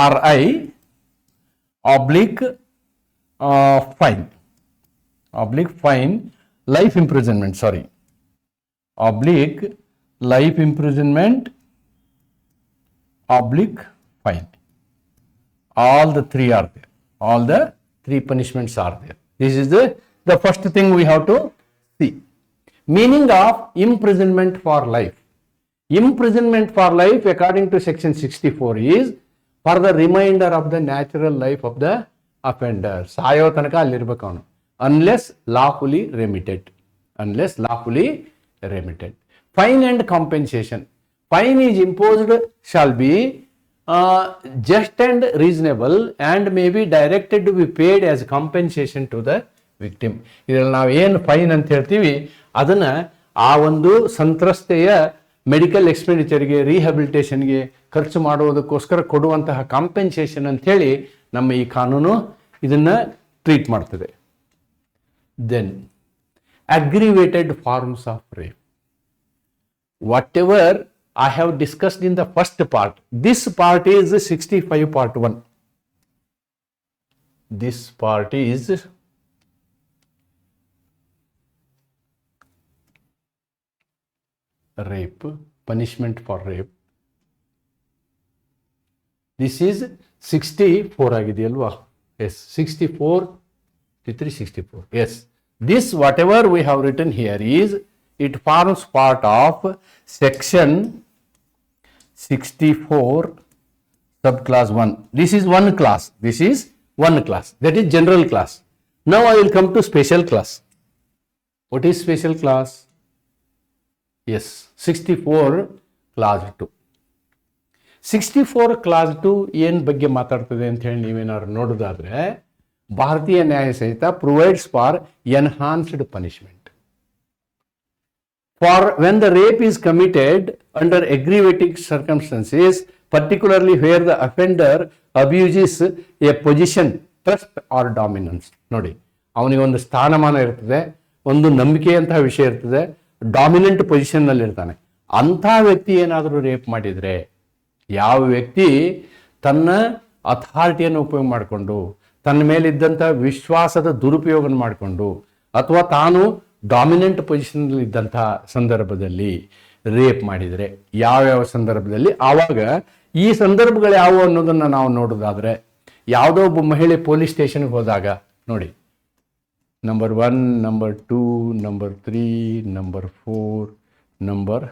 RI fine life imprisonment, fine. All the three are there. All the three punishments are there. This is the first thing we have to see. Meaning of imprisonment for life. Imprisonment for life according to section 64 is for the remainder of the natural life of the offender. ಸಾಯೋ ತನಕ ಅಲ್ಲಿರ್ಬೇಕು ಅವನು, unless lawfully remitted. Fine and compensation. Fine is imposed shall be just and reasonable and may be directed to be paid as compensation to the victim. ಇದರಲ್ಲಿ ನಾವು ಏನು ಫೈನ್ ಅಂತ ಹೇಳ್ತೀವಿ ಅದನ್ನ ಆ ಒಂದು ಸಂತ್ರಸ್ತೆಯ ಮೆಡಿಕಲ್ ಎಕ್ಸ್ಪೆಂಡಿಚರ್ಗೆ, ರಿಹ್ಯಾಬಿಲಿಟೇಷನ್ಗೆ ಖರ್ಚು ಮಾಡುವುದಕ್ಕೋಸ್ಕರ ಕೊಡುವಂತಹ ಕಾಂಪೆನ್ಸೇಷನ್ ಅಂತ ಹೇಳಿ ನಮ್ಮ ಈ ಕಾನೂನು ಇದನ್ನ ಟ್ರೀಟ್ ಮಾಡ್ತದೆ. Then aggravated forms of rape. Whatever I have discussed in the first part. This part is 65 part 1. This part is rape, punishment for rape. This is 64 agidiyalva. Yes, 64, 64. Yes, this whatever we have written here is, it forms part of section 64 subclass 1. This is one class. That is general class. Now I will come to special class. What is special class? Yes, 64 class 2. 64 class 2 ಏನ್ ಬಗ್ಗೆ ಮಾತಾಡ್ತದೆ ಅಂತ ಹೇಳಿ ನೀವೇನಾದ್ರು ನೋಡೋದಾದ್ರೆ, ಭಾರತೀಯ ನ್ಯಾಯ ಸಂಹಿತ provides for enhanced punishment. For when the rape is committed under aggravating circumstances, particularly where the offender abuses a position, trust or dominance. ನೋಡಿ, ಅವನಿಗೆ ಒಂದು ಸ್ಥಾನಮಾನ ಇರ್ತದೆ, ಒಂದು ನಂಬಿಕೆಯಂತಹ ವಿಷಯ ಇರ್ತದೆ, ಡಾಮಿನೆಂಟ್ ಪೊಸಿಷನ್ ನಲ್ಲಿ ಇರ್ತಾನೆ. ಅಂಥ ವ್ಯಕ್ತಿ ಏನಾದರೂ ರೇಪ್ ಮಾಡಿದ್ರೆ, ಯಾವ ವ್ಯಕ್ತಿ ತನ್ನ ಅಥಾರಿಟಿಯನ್ನು ಉಪಯೋಗ ಮಾಡಿಕೊಂಡು, ತನ್ನ ಮೇಲಿದ್ದಂಥ ವಿಶ್ವಾಸದ ದುರುಪಯೋಗ ಮಾಡಿಕೊಂಡು, ಅಥವಾ ತಾನು ಡಾಮಿನೆಂಟ್ ಪೊಸಿಷನ್ ಇದ್ದಂತಹ ಸಂದರ್ಭದಲ್ಲಿ ರೇಪ್ ಮಾಡಿದರೆ, ಯಾವ್ಯಾವ ಸಂದರ್ಭದಲ್ಲಿ, ಆವಾಗ ಈ ಸಂದರ್ಭಗಳು ಯಾವುವು ಅನ್ನೋದನ್ನ ನಾವು ನೋಡೋದಾದ್ರೆ, ಯಾವುದೋ ಒಬ್ಬ ಮಹಿಳೆ ಪೊಲೀಸ್ ಸ್ಟೇಷನ್ಗೆ ಹೋದಾಗ ನೋಡಿ, number 1, number 2, number 3, number 4, number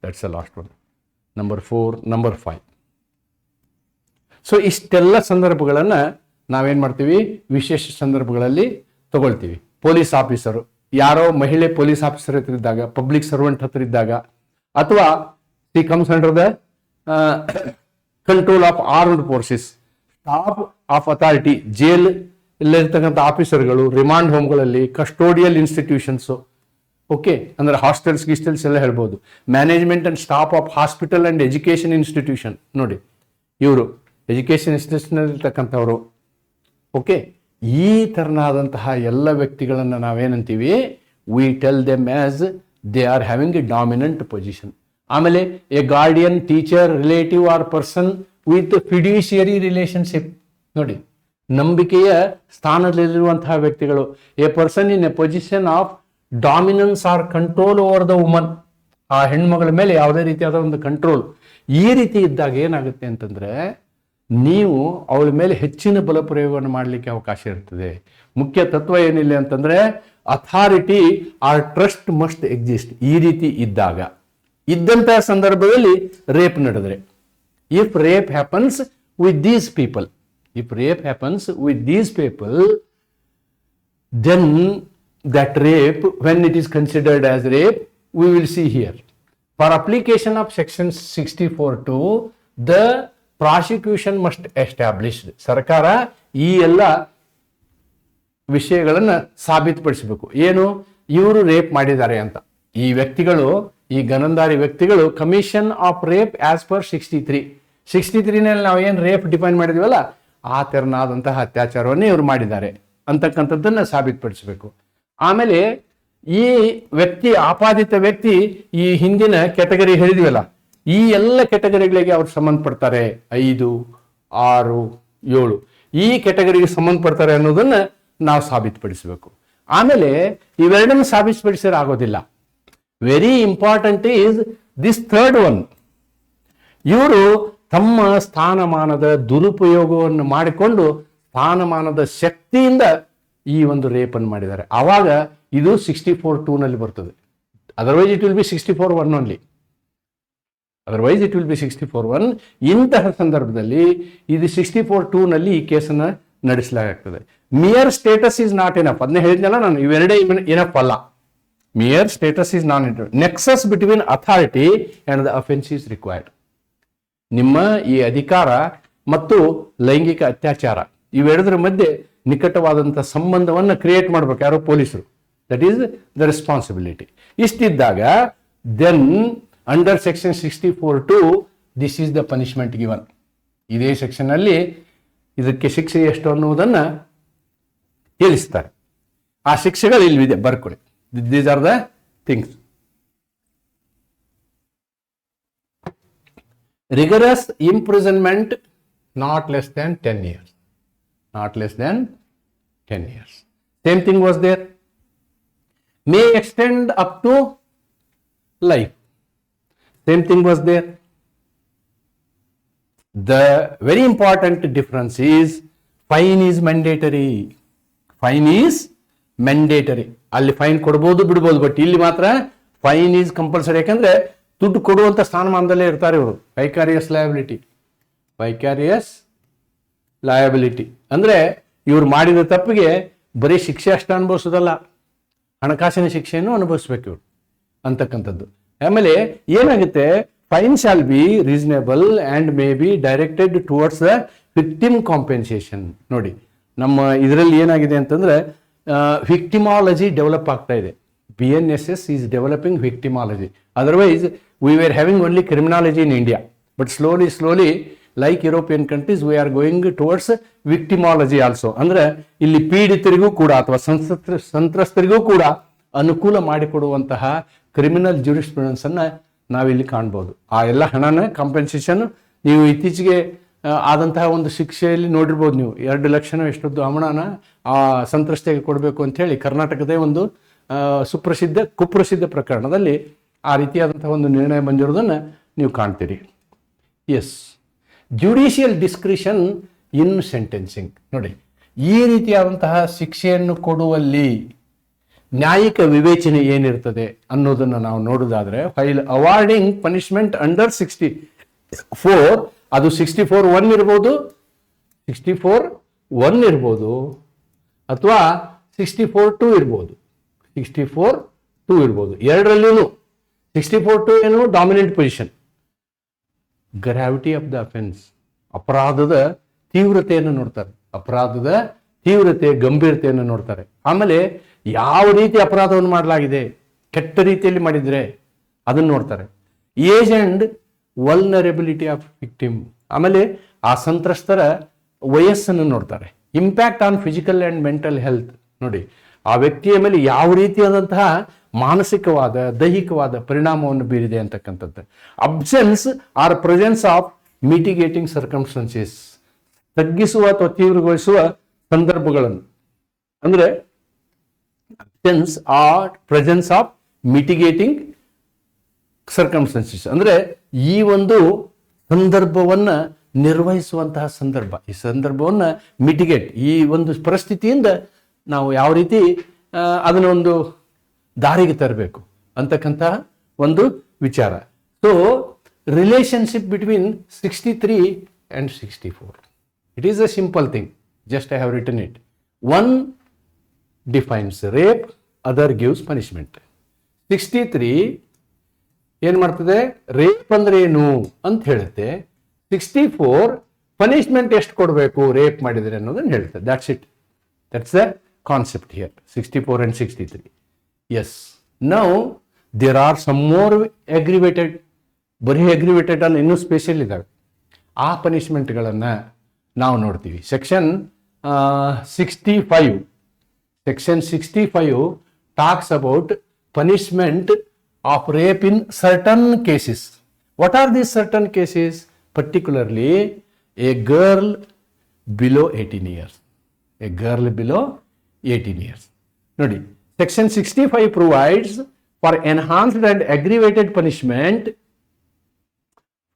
that's the last one, number 4, number 5. So ಇಷ್ಟೆಲ್ಲ ಸಂದರ್ಭಗಳನ್ನ ನಾವೇನ್ ಮಾಡ್ತೀವಿ, ವಿಶೇಷ ಸಂದರ್ಭಗಳಲ್ಲಿ ತಗೊಳ್ತೀವಿ. ಪೊಲೀಸ್ ಆಫೀಸರು, ಯಾರೋ ಮಹಿಳೆ ಪೊಲೀಸ್ ಆಫೀಸರ್ ಹತ್ರ ಇದ್ದಾಗ, ಪಬ್ಲಿಕ್ ಸರ್ವೆಂಟ್ ಹತ್ರ ಇದ್ದಾಗ, ಅಥವಾ C comes under the control of armed forces, staff of authority, jail ಇಲ್ಲಿರ್ತಕ್ಕಂಥ ಆಫೀಸರ್ಗಳು, ರಿಮಾಂಡ್ ಹೋಮ್ಗಳಲ್ಲಿ, ಕಸ್ಟೋಡಿಯಲ್ ಇನ್ಸ್ಟಿಟ್ಯೂಷನ್ಸು, ಓಕೆ, ಅಂದ್ರೆ ಹಾಸ್ಟೆಲ್ಸ್ ಗಿಸ್ಟೆಲ್ಸ್ ಎಲ್ಲ ಹೇಳ್ಬೋದು, management and staff of hospital and education institution. ನೋಡಿ, ಇವರು ಎಜುಕೇಶನ್ ಇನ್ಸ್ಟಿಟ್ಯೂಷನ್ ಇರ್ತಕ್ಕಂಥವ್ರು. ಓಕೆ, ಈ ತರನಾದಂತಹ ಎಲ್ಲ ವ್ಯಕ್ತಿಗಳನ್ನು ನಾವೇನಂತೀವಿ, we tell them as they are having a dominant position. ಆಮೇಲೆ a guardian, teacher, relative or person with fiduciary relationship. ನೋಡಿ, ನಂಬಿಕೆಯ ಸ್ಥಾನದಲ್ಲಿರುವಂತಹ ವ್ಯಕ್ತಿಗಳು. A person in a position of dominance or control over the woman. ಆ ಹೆಣ್ಮಗಳ ಮೇಲೆ ಯಾವುದೇ ರೀತಿಯಾದ ಒಂದು ಕಂಟ್ರೋಲ್. ಈ ರೀತಿ ಇದ್ದಾಗ ಏನಾಗುತ್ತೆ ಅಂತಂದ್ರೆ, ನೀವು ಅವಳ ಮೇಲೆ ಹೆಚ್ಚಿನ ಬಲ ಪ್ರಯೋಗವನ್ನು ಮಾಡಲಿಕ್ಕೆ ಅವಕಾಶ ಇರ್ತದೆ. ಮುಖ್ಯ ತತ್ವ ಏನಿಲ್ಲ ಅಂತಂದ್ರೆ, authority or trust must exist. ಈ ರೀತಿ ಇದ್ದಂತಹ ಸಂದರ್ಭದಲ್ಲಿ ರೇಪ್ ನಡೆದ್ರೆ, if rape happens with these people, then that rape, when it is considered as rape, we will see here. For application of section 64(2), the prosecution must establish. ಸರ್ಕಾರ ಈ ಎಲ್ಲ ವಿಷಯಗಳನ್ನು ಸಾಬೀತುಪಡಿಸಬೇಕು. ಏನು, ಇವರು ರೇಪ್ ಮಾಡಿದ್ದಾರೆ ಅಂತ. ಈ ವ್ಯಕ್ತಿಗಳು, ಈ ಗನಂದಾರಿ ವ್ಯಕ್ತಿಗಳು commission of rape as per 63ನಲ್ಲಿ ನಾವು ಏನು ರೇಪ್ ಡಿಫೈನ್ ಮಾಡಿದ್ವಲ್ಲ, ಆ ತೆರನಾದಂತಹ ಅತ್ಯಾಚಾರವನ್ನೇ ಇವರು ಮಾಡಿದ್ದಾರೆ ಅಂತಕ್ಕಂಥದ್ದನ್ನು ಸಾಬೀತುಪಡಿಸಬೇಕು. ಆಮೇಲೆ ಈ ವ್ಯಕ್ತಿ, ಆಪಾದಿತ ವ್ಯಕ್ತಿ, ಈ ಹಿಂದಿನ ಕೆಟಗರಿ ಹೇಳಿದ್ವಲ್ಲ, ಈ ಎಲ್ಲ ಕೆಟಗರಿಗಳಿಗೆ ಅವ್ರು ಸಂಬಂಧಪಡ್ತಾರೆ. 5, 6, 7 ಈ ಕೆಟಗರಿಗೆ ಸಂಬಂಧಪಡ್ತಾರೆ ಅನ್ನೋದನ್ನ ನಾವು ಸಾಬೀತುಪಡಿಸಬೇಕು. ಆಮೇಲೆ ಇವೆರಡನ್ನು ಸಾಬೀತುಪಡಿಸಿದ್ರೆ ಆಗೋದಿಲ್ಲ. Very important is this third one. ಇವರು ತಮ್ಮ ಸ್ಥಾನಮಾನದ ದುರುಪಯೋಗವನ್ನು ಮಾಡಿಕೊಂಡು ಸ್ಥಾನಮಾನದ ಶಕ್ತಿಯಿಂದ ಈ ಒಂದು ರೇಪನ್ನು ಮಾಡಿದ್ದಾರೆ. ಆವಾಗ ಇದು 64(2) ಬರ್ತದೆ. Otherwise it will be 64(1) only. Otherwise it will be 64(1). ಇಂತಹ ಸಂದರ್ಭದಲ್ಲಿ ಇದು 64(2) ಈ ಕೇಸನ್ನು ನಡೆಸಲಾಗ್ತದೆ. Mere status is not enough. ಅದನ್ನೇ ಹೇಳಿದ್ನಲ್ಲ ನಾನು, ಇವೆರಡೇ ಎನಫ್ ಅಲ್ಲ. Mere status is not enough. Nexus between authority and the offence is required. ನಿಮ್ಮ ಈ ಅಧಿಕಾರ ಮತ್ತು ಲೈಂಗಿಕ ಅತ್ಯಾಚಾರ ಇವೆರಡರ ಮಧ್ಯೆ ನಿಕಟವಾದಂಥ ಸಂಬಂಧವನ್ನು ಕ್ರಿಯೇಟ್ ಮಾಡ್ಬೇಕು ಯಾರೋ ಪೊಲೀಸರು. That is the responsibility. ಇಷ್ಟಿದ್ದಾಗ then under section 64(2) this is the punishment given. ಇದೇ ಸೆಕ್ಷನ್ನಲ್ಲಿ ಇದಕ್ಕೆ ಶಿಕ್ಷೆ ಎಷ್ಟು ಅನ್ನುವುದನ್ನು ತಿಳಿಸ್ತಾರೆ. ಆ ಶಿಕ್ಷೆಗಳು ಇಲ್ಲಿದೆ, ಬರ್ಕೊಳ್ಳಿ. These are the things. Rigorous imprisonment not less than 10 years. Not less than 10 years. Same thing was there. May extend up to life. Same thing was there. The very important difference is fine is mandatory. Fine is mandatory. ಅಲ್ಲಿ ಫೈನ್ ಕೊಡ್ಬೋದು ಬಿಡ್ಬೋದು, ಬಟ್ ಇಲ್ಲಿ ಮಾತ್ರ ಫೈನ್ ಈಸ್ ಕಂಪಲ್ಸರಿ. ಯಾಕಂದ್ರೆ ದುಡ್ಡು ಕೊಡುವಂಥ ಸ್ಥಾನಮಾನದಲ್ಲೇ ಇರ್ತಾರೆ ಇವರು. ವೈಕಾರಿಯಸ್ ಲಯಬಿಲಿಟಿ ಅಂದರೆ ಇವ್ರು ಮಾಡಿದ ತಪ್ಪಿಗೆ ಬರೀ ಶಿಕ್ಷೆ ಅಷ್ಟು ಅನುಭವಿಸೋದಲ್ಲ, ಹಣಕಾಸಿನ ಶಿಕ್ಷೆಯನ್ನು ಅನುಭವಿಸ್ಬೇಕು ಇವರು ಅಂತಕ್ಕಂಥದ್ದು. ಆಮೇಲೆ ಏನಾಗುತ್ತೆ, fine shall be reasonable and may be directed towards the victim compensation. ನೋಡಿ, ನಮ್ಮ ಇದರಲ್ಲಿ ಏನಾಗಿದೆ ಅಂತಂದರೆ ವಿಕ್ಟಿಮಾಲಜಿ ಡೆವಲಪ್ ಆಗ್ತಾ ಇದೆ. BNSS is developing victimology. Otherwise, we were having only criminology in India. But slowly, like European countries, we are going towards victimology also. ಅಂದರೆ ಇಲ್ಲಿ ಪೀಡಿತರಿಗೂ ಕೂಡ ಅಥವಾ ಸಂತ್ರಸ್ತರಿಗೂ ಕೂಡ ಅನುಕೂಲ ಮಾಡಿಕೊಡುವಂತಹ ಕ್ರಿಮಿನಲ್ ಜ್ಯೂರಿಸ್ಪ್ರುಡೆನ್ಸ್ ಅನ್ನ ನಾವಿಲ್ಲಿ ಕಾಣ್ಬೋದು. ಆ ಎಲ್ಲ ಹಣನ ಕಾಂಪೆನ್ಸೇಷನ್ ನೀವು ಇತ್ತೀಚೆಗೆ ಆದಂತಹ ಒಂದು ಶಿಕ್ಷೆಯಲ್ಲಿ ನೋಡಿರ್ಬೋದು ನೀವು. 2 ಲಕ್ಷ ಎಷ್ಟೊಂದು ಹಣನ ಆ ಸಂತ್ರಸ್ತೆಗೆ ಕೊಡಬೇಕು ಅಂತ ಹೇಳಿ ಕರ್ನಾಟಕದ ಒಂದು ಕುಪ್ರಸಿದ್ಧ ಪ್ರಕರಣದಲ್ಲಿ ಆ ರೀತಿಯಾದಂತಹ ಒಂದು ನಿರ್ಣಯ ಬಂದಿರೋದನ್ನು ನೀವು ಕಾಣ್ತೀರಿ. ಎಸ್, ಜುಡಿಷಿಯಲ್ ಡಿಸ್ಕ್ರಿಷನ್ ಇನ್ ಸೆಂಟೆನ್ಸಿಂಗ್. ನೋಡಿ, ಈ ರೀತಿಯಾದಂತಹ ಶಿಕ್ಷೆಯನ್ನು ಕೊಡುವಲ್ಲಿ ನ್ಯಾಯಿಕ ವಿವೇಚನೆ ಏನಿರ್ತದೆ ಅನ್ನೋದನ್ನು ನಾವು ನೋಡೋದಾದ್ರೆ, ಫೈಲ್ ಅವಾರ್ಡಿಂಗ್ ಪನಿಷ್ಮೆಂಟ್ ಅಂಡರ್ 64, ಅದು 64(1) ಇರ್ಬೋದು, 64(1) ಇರ್ಬೋದು, ಅಥವಾ 64(2) ಇರ್ಬೋದು, 64(2) ಇರ್ಬೋದು. ಎರಡರಲ್ಲೂ 64(2) ಏನು dominant position. Gravity of the offence, ಅಪರಾಧದ ತೀವ್ರತೆಯನ್ನು ನೋಡ್ತಾರೆ, ಅಪರಾಧದ ತೀವ್ರತೆ ಗಂಭೀರತೆಯನ್ನು ನೋಡ್ತಾರೆ. ಆಮೇಲೆ ಯಾವ ರೀತಿ ಅಪರಾಧವನ್ನು ಮಾಡಲಾಗಿದೆ, ಕೆಟ್ಟ ರೀತಿಯಲ್ಲಿ ಮಾಡಿದ್ರೆ ಅದನ್ನು ನೋಡ್ತಾರೆ. Age and vulnerability of victim, ಆಮೇಲೆ ಆ ಸಂತ್ರಸ್ತರ ವಯಸ್ಸನ್ನು ನೋಡ್ತಾರೆ. Impact on physical and mental health, ನೋಡಿ ಆ ವ್ಯಕ್ತಿಯ ಮೇಲೆ ಯಾವ ರೀತಿಯಾದಂತಹ ಮಾನಸಿಕವಾದ ದೈಹಿಕವಾದ ಪರಿಣಾಮವನ್ನು ಬೀರಿದೆ ಅಂತಕ್ಕಂಥದ್ದು. Absence or presence of mitigating circumstances, ತಗ್ಗಿಸುವ ಅಥವಾ ತೀವ್ರಗೊಳಿಸುವ ಸಂದರ್ಭಗಳನ್ನು, ಅಂದರೆ absence or presence of mitigating circumstances, ಅಂದರೆ ಈ ಒಂದು ಸಂದರ್ಭವನ್ನು ನಿರ್ವಹಿಸುವಂತಹ ಸಂದರ್ಭ. ಈ ಸಂದರ್ಭವನ್ನು ಮಿಟಿಗೇಟ್, ಈ ಒಂದು ಪರಿಸ್ಥಿತಿಯಿಂದ ನಾವು ಯಾವ ರೀತಿ ಅದನ್ನೊಂದು ದಾರಿಗೆ ತರಬೇಕು ಅಂತಕ್ಕಂತಹ ಒಂದು ವಿಚಾರ. So relationship between 63 and 64, it is a simple thing, just I have return it. 1 defines rape, other gives punishment. 63 ಏನ್ ಮಾಡ್ತದೆ, ರೇಪ್ ಅಂದ್ರೆ ಏನು ಅಂತ ಹೇಳುತ್ತೆ. 64 ಪನಿಷ್ಮೆಂಟ್ ಎಷ್ಟು ಕೊಡಬೇಕು ರೇಪ್ ಮಾಡಿದ್ರೆ ಅನ್ನೋದನ್ನ ಹೇಳ್ತದೆ. That's it. That's the concept here. 64 and 63. Yes. Now there are some more aggravated. ಬರೀ ಅಗ್ರಿವೇಟೆಡ್ ಅಲ್ಲಿ ಇನ್ನೂ ಸ್ಪೆಷಲ್ ಇದ್ದಾವೆ. ಆ ಪನಿಷ್ಮೆಂಟ್ಗಳನ್ನು ನಾವು ನೋಡ್ತೀವಿ. Section 65 talks about punishment of rape in certain cases. What are these certain cases? Particularly a girl below 18 years. A girl below 18 years. Nodi, section 65 provides for enhanced and aggravated punishment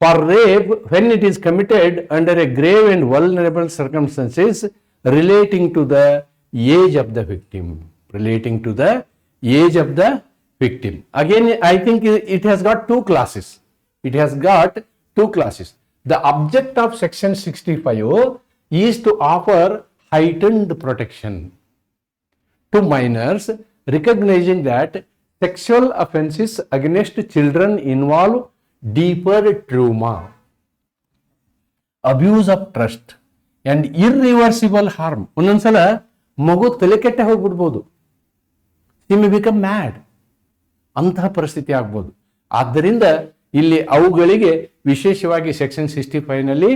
for rape when it is committed under a grave and vulnerable circumstances relating to the age of the victim. Relating to the age of the victim. Again, I think it has got two classes. It has got two classes. The object of section 65 is to offer heightened protection to minors, recognizing that sexual offenses against children involve deeper trauma, abuse of trust and irreversible harm. ಒಂದೊಂದ್ಸಲ ಮಗು ತಲೆ ಕೆಟ್ಟ ಹೋಗ್ಬಿಡ್ಬೋದು. He may become mad. ಅಂತಹ ಪರಿಸ್ಥಿತಿ ಆಗ್ಬೋದು. ಆದ್ದರಿಂದ ಇಲ್ಲಿ ಅವುಗಳಿಗೆ ವಿಶೇಷವಾಗಿ ಸೆಕ್ಷನ್ 65 ನಲ್ಲಿ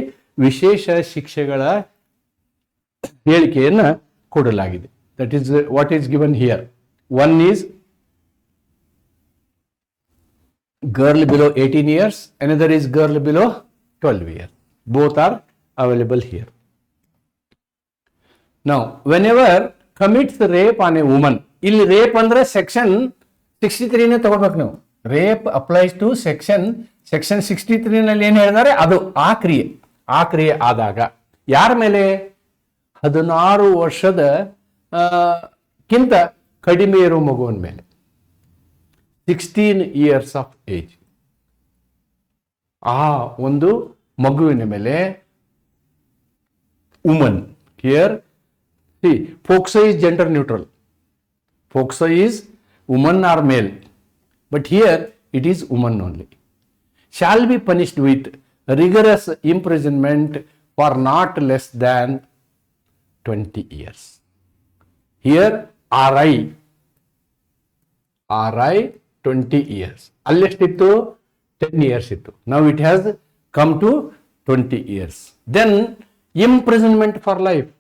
ವಿಶೇಷ ಶಿಕ್ಷೆಗಳ ಹೇಳಿಕೆಯನ್ನು ಕೊಡಲಾಗಿದೆ. That is what is given here. One is girl below 18 years, another is girl below 12 years. Both are available here. Now, whenever commits rape on a woman, ಇಲ್ಲಿ ರೇಪ್ ಅಂದ್ರೆ ಸೆಕ್ಷನ್ 63 ನೇ ತಗೋಬೇಕು ನಾವು. ರೇಪ್ ಅಪ್ಲೈಸ್ ಟು ಸೆಕ್ಷನ್ 63 ನಲ್ಲಿ ಏನ್ ಹೇಳಿದಾರೆ ಅದು ಆ ಕ್ರಿಯೆ ಆದಾಗ ಯಾರ ಮೇಲೆ, 16 ವರ್ಷದ ಕಿಂತ ಕಡಿಮೆ ಇರೋ ಮಗುವಿನ ಮೇಲೆ, 16 years of age, ಆ ಒಂದು ಮಗುವಿನ ಮೇಲೆ woman. Here C POCSO is gender neutral. Foxo is woman or male, but here it is woman only. Shall be punished with rigorous imprisonment for not less than 20 years. Here RI 20 years. Allestitu 10 years ittu. Now it has come to 20 years. Then imprisonment for life.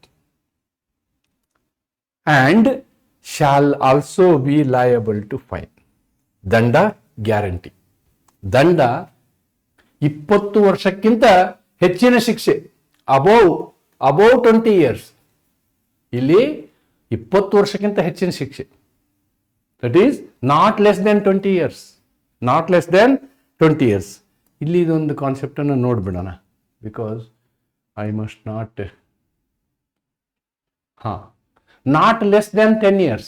And shall also be liable to fine. ದಂಡ ಗ್ಯಾರಂಟಿ. ದಂಡ 20 ವರ್ಷಕ್ಕಿಂತ ಹೆಚ್ಚಿನ ಶಿಕ್ಷೆ, ಅಬೋವ್ 20 years. ಇಲ್ಲಿ 20 ವರ್ಷಕ್ಕಿಂತ ಹೆಚ್ಚಿನ ಶಿಕ್ಷೆ. That is not less than 20 years. Not less than 20 years. ಇಲ್ಲಿ ಇದೊಂದು ಕಾನ್ಸೆಪ್ಟನ್ನು ನೋಡ್ಬಿಡೋಣ. Because I must not not less than 10 years.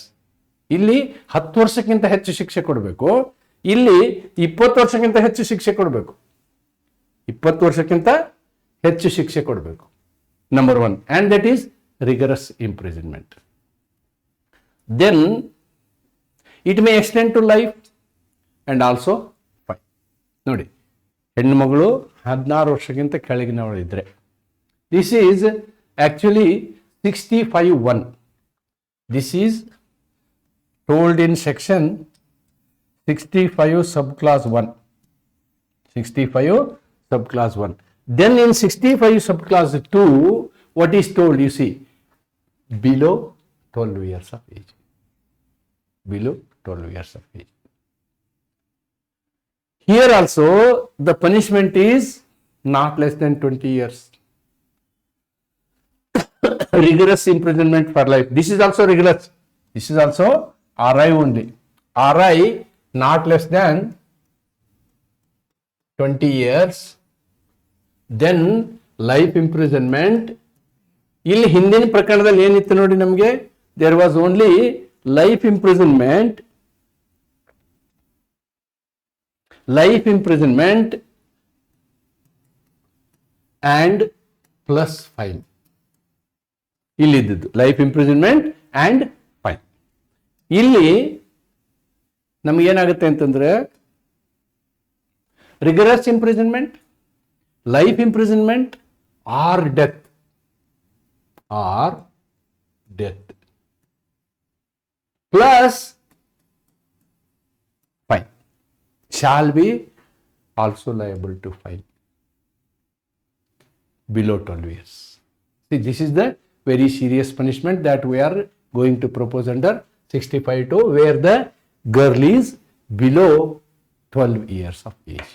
ಇಲ್ಲಿ 10 ವರ್ಷಕ್ಕಿಂತ ಹೆಚ್ಚು ಶಿಕ್ಷೆ ಕೊಡಬೇಕು. ಇಲ್ಲಿ 20 ವರ್ಷಕ್ಕಿಂತ ಹೆಚ್ಚು ಶಿಕ್ಷೆ ಕೊಡಬೇಕು. 20 ವರ್ಷಕ್ಕಿಂತ ಹೆಚ್ಚು ಶಿಕ್ಷೆ ಕೊಡಬೇಕು. Number 1. And that is rigorous imprisonment. Then it may extend to life and also fine. ನೋಡಿ, ಹೆಣ್ಣು ಮಗಳು 16 ವರ್ಷಕ್ಕಿಂತ ಕೆಳಗಿನವಳು ಇದ್ರೆ, this is actually 65(1). This is told in section 65 subclass 1. 65 subclass 1. Then in 65 subclass 2, what is told? You see, below 12 years of age. Below 12 years of age. Here also the punishment is not less than 20 years. Rigorous imprisonment for life. This is also rigorous. This is also RI only. RI not less than 20 years. Then life imprisonment. ಇಲ್ಲಿ ಹಿಂದಿನ ಪ್ರಕರಣದಲ್ಲಿ ಏನಿತ್ತು ನೋಡಿ, ನಮಗೆ there was only life imprisonment and plus fine. ಇಲ್ಲಿದ್ದು ಲೈಫ್ ಇಂಪ್ರಿಸನ್ಮೆಂಟ್ ಅಂಡ್ ಫೈನ್. ಇಲ್ಲಿ ನಮಗೇನಾಗುತ್ತೆ ಅಂತಂದ್ರೆ rigorous imprisonment, life imprisonment or death plus fine shall be also liable to fine below 12 years. See, this is the very serious punishment that we are going to propose under 65(2), where the girl is below 12 years of age.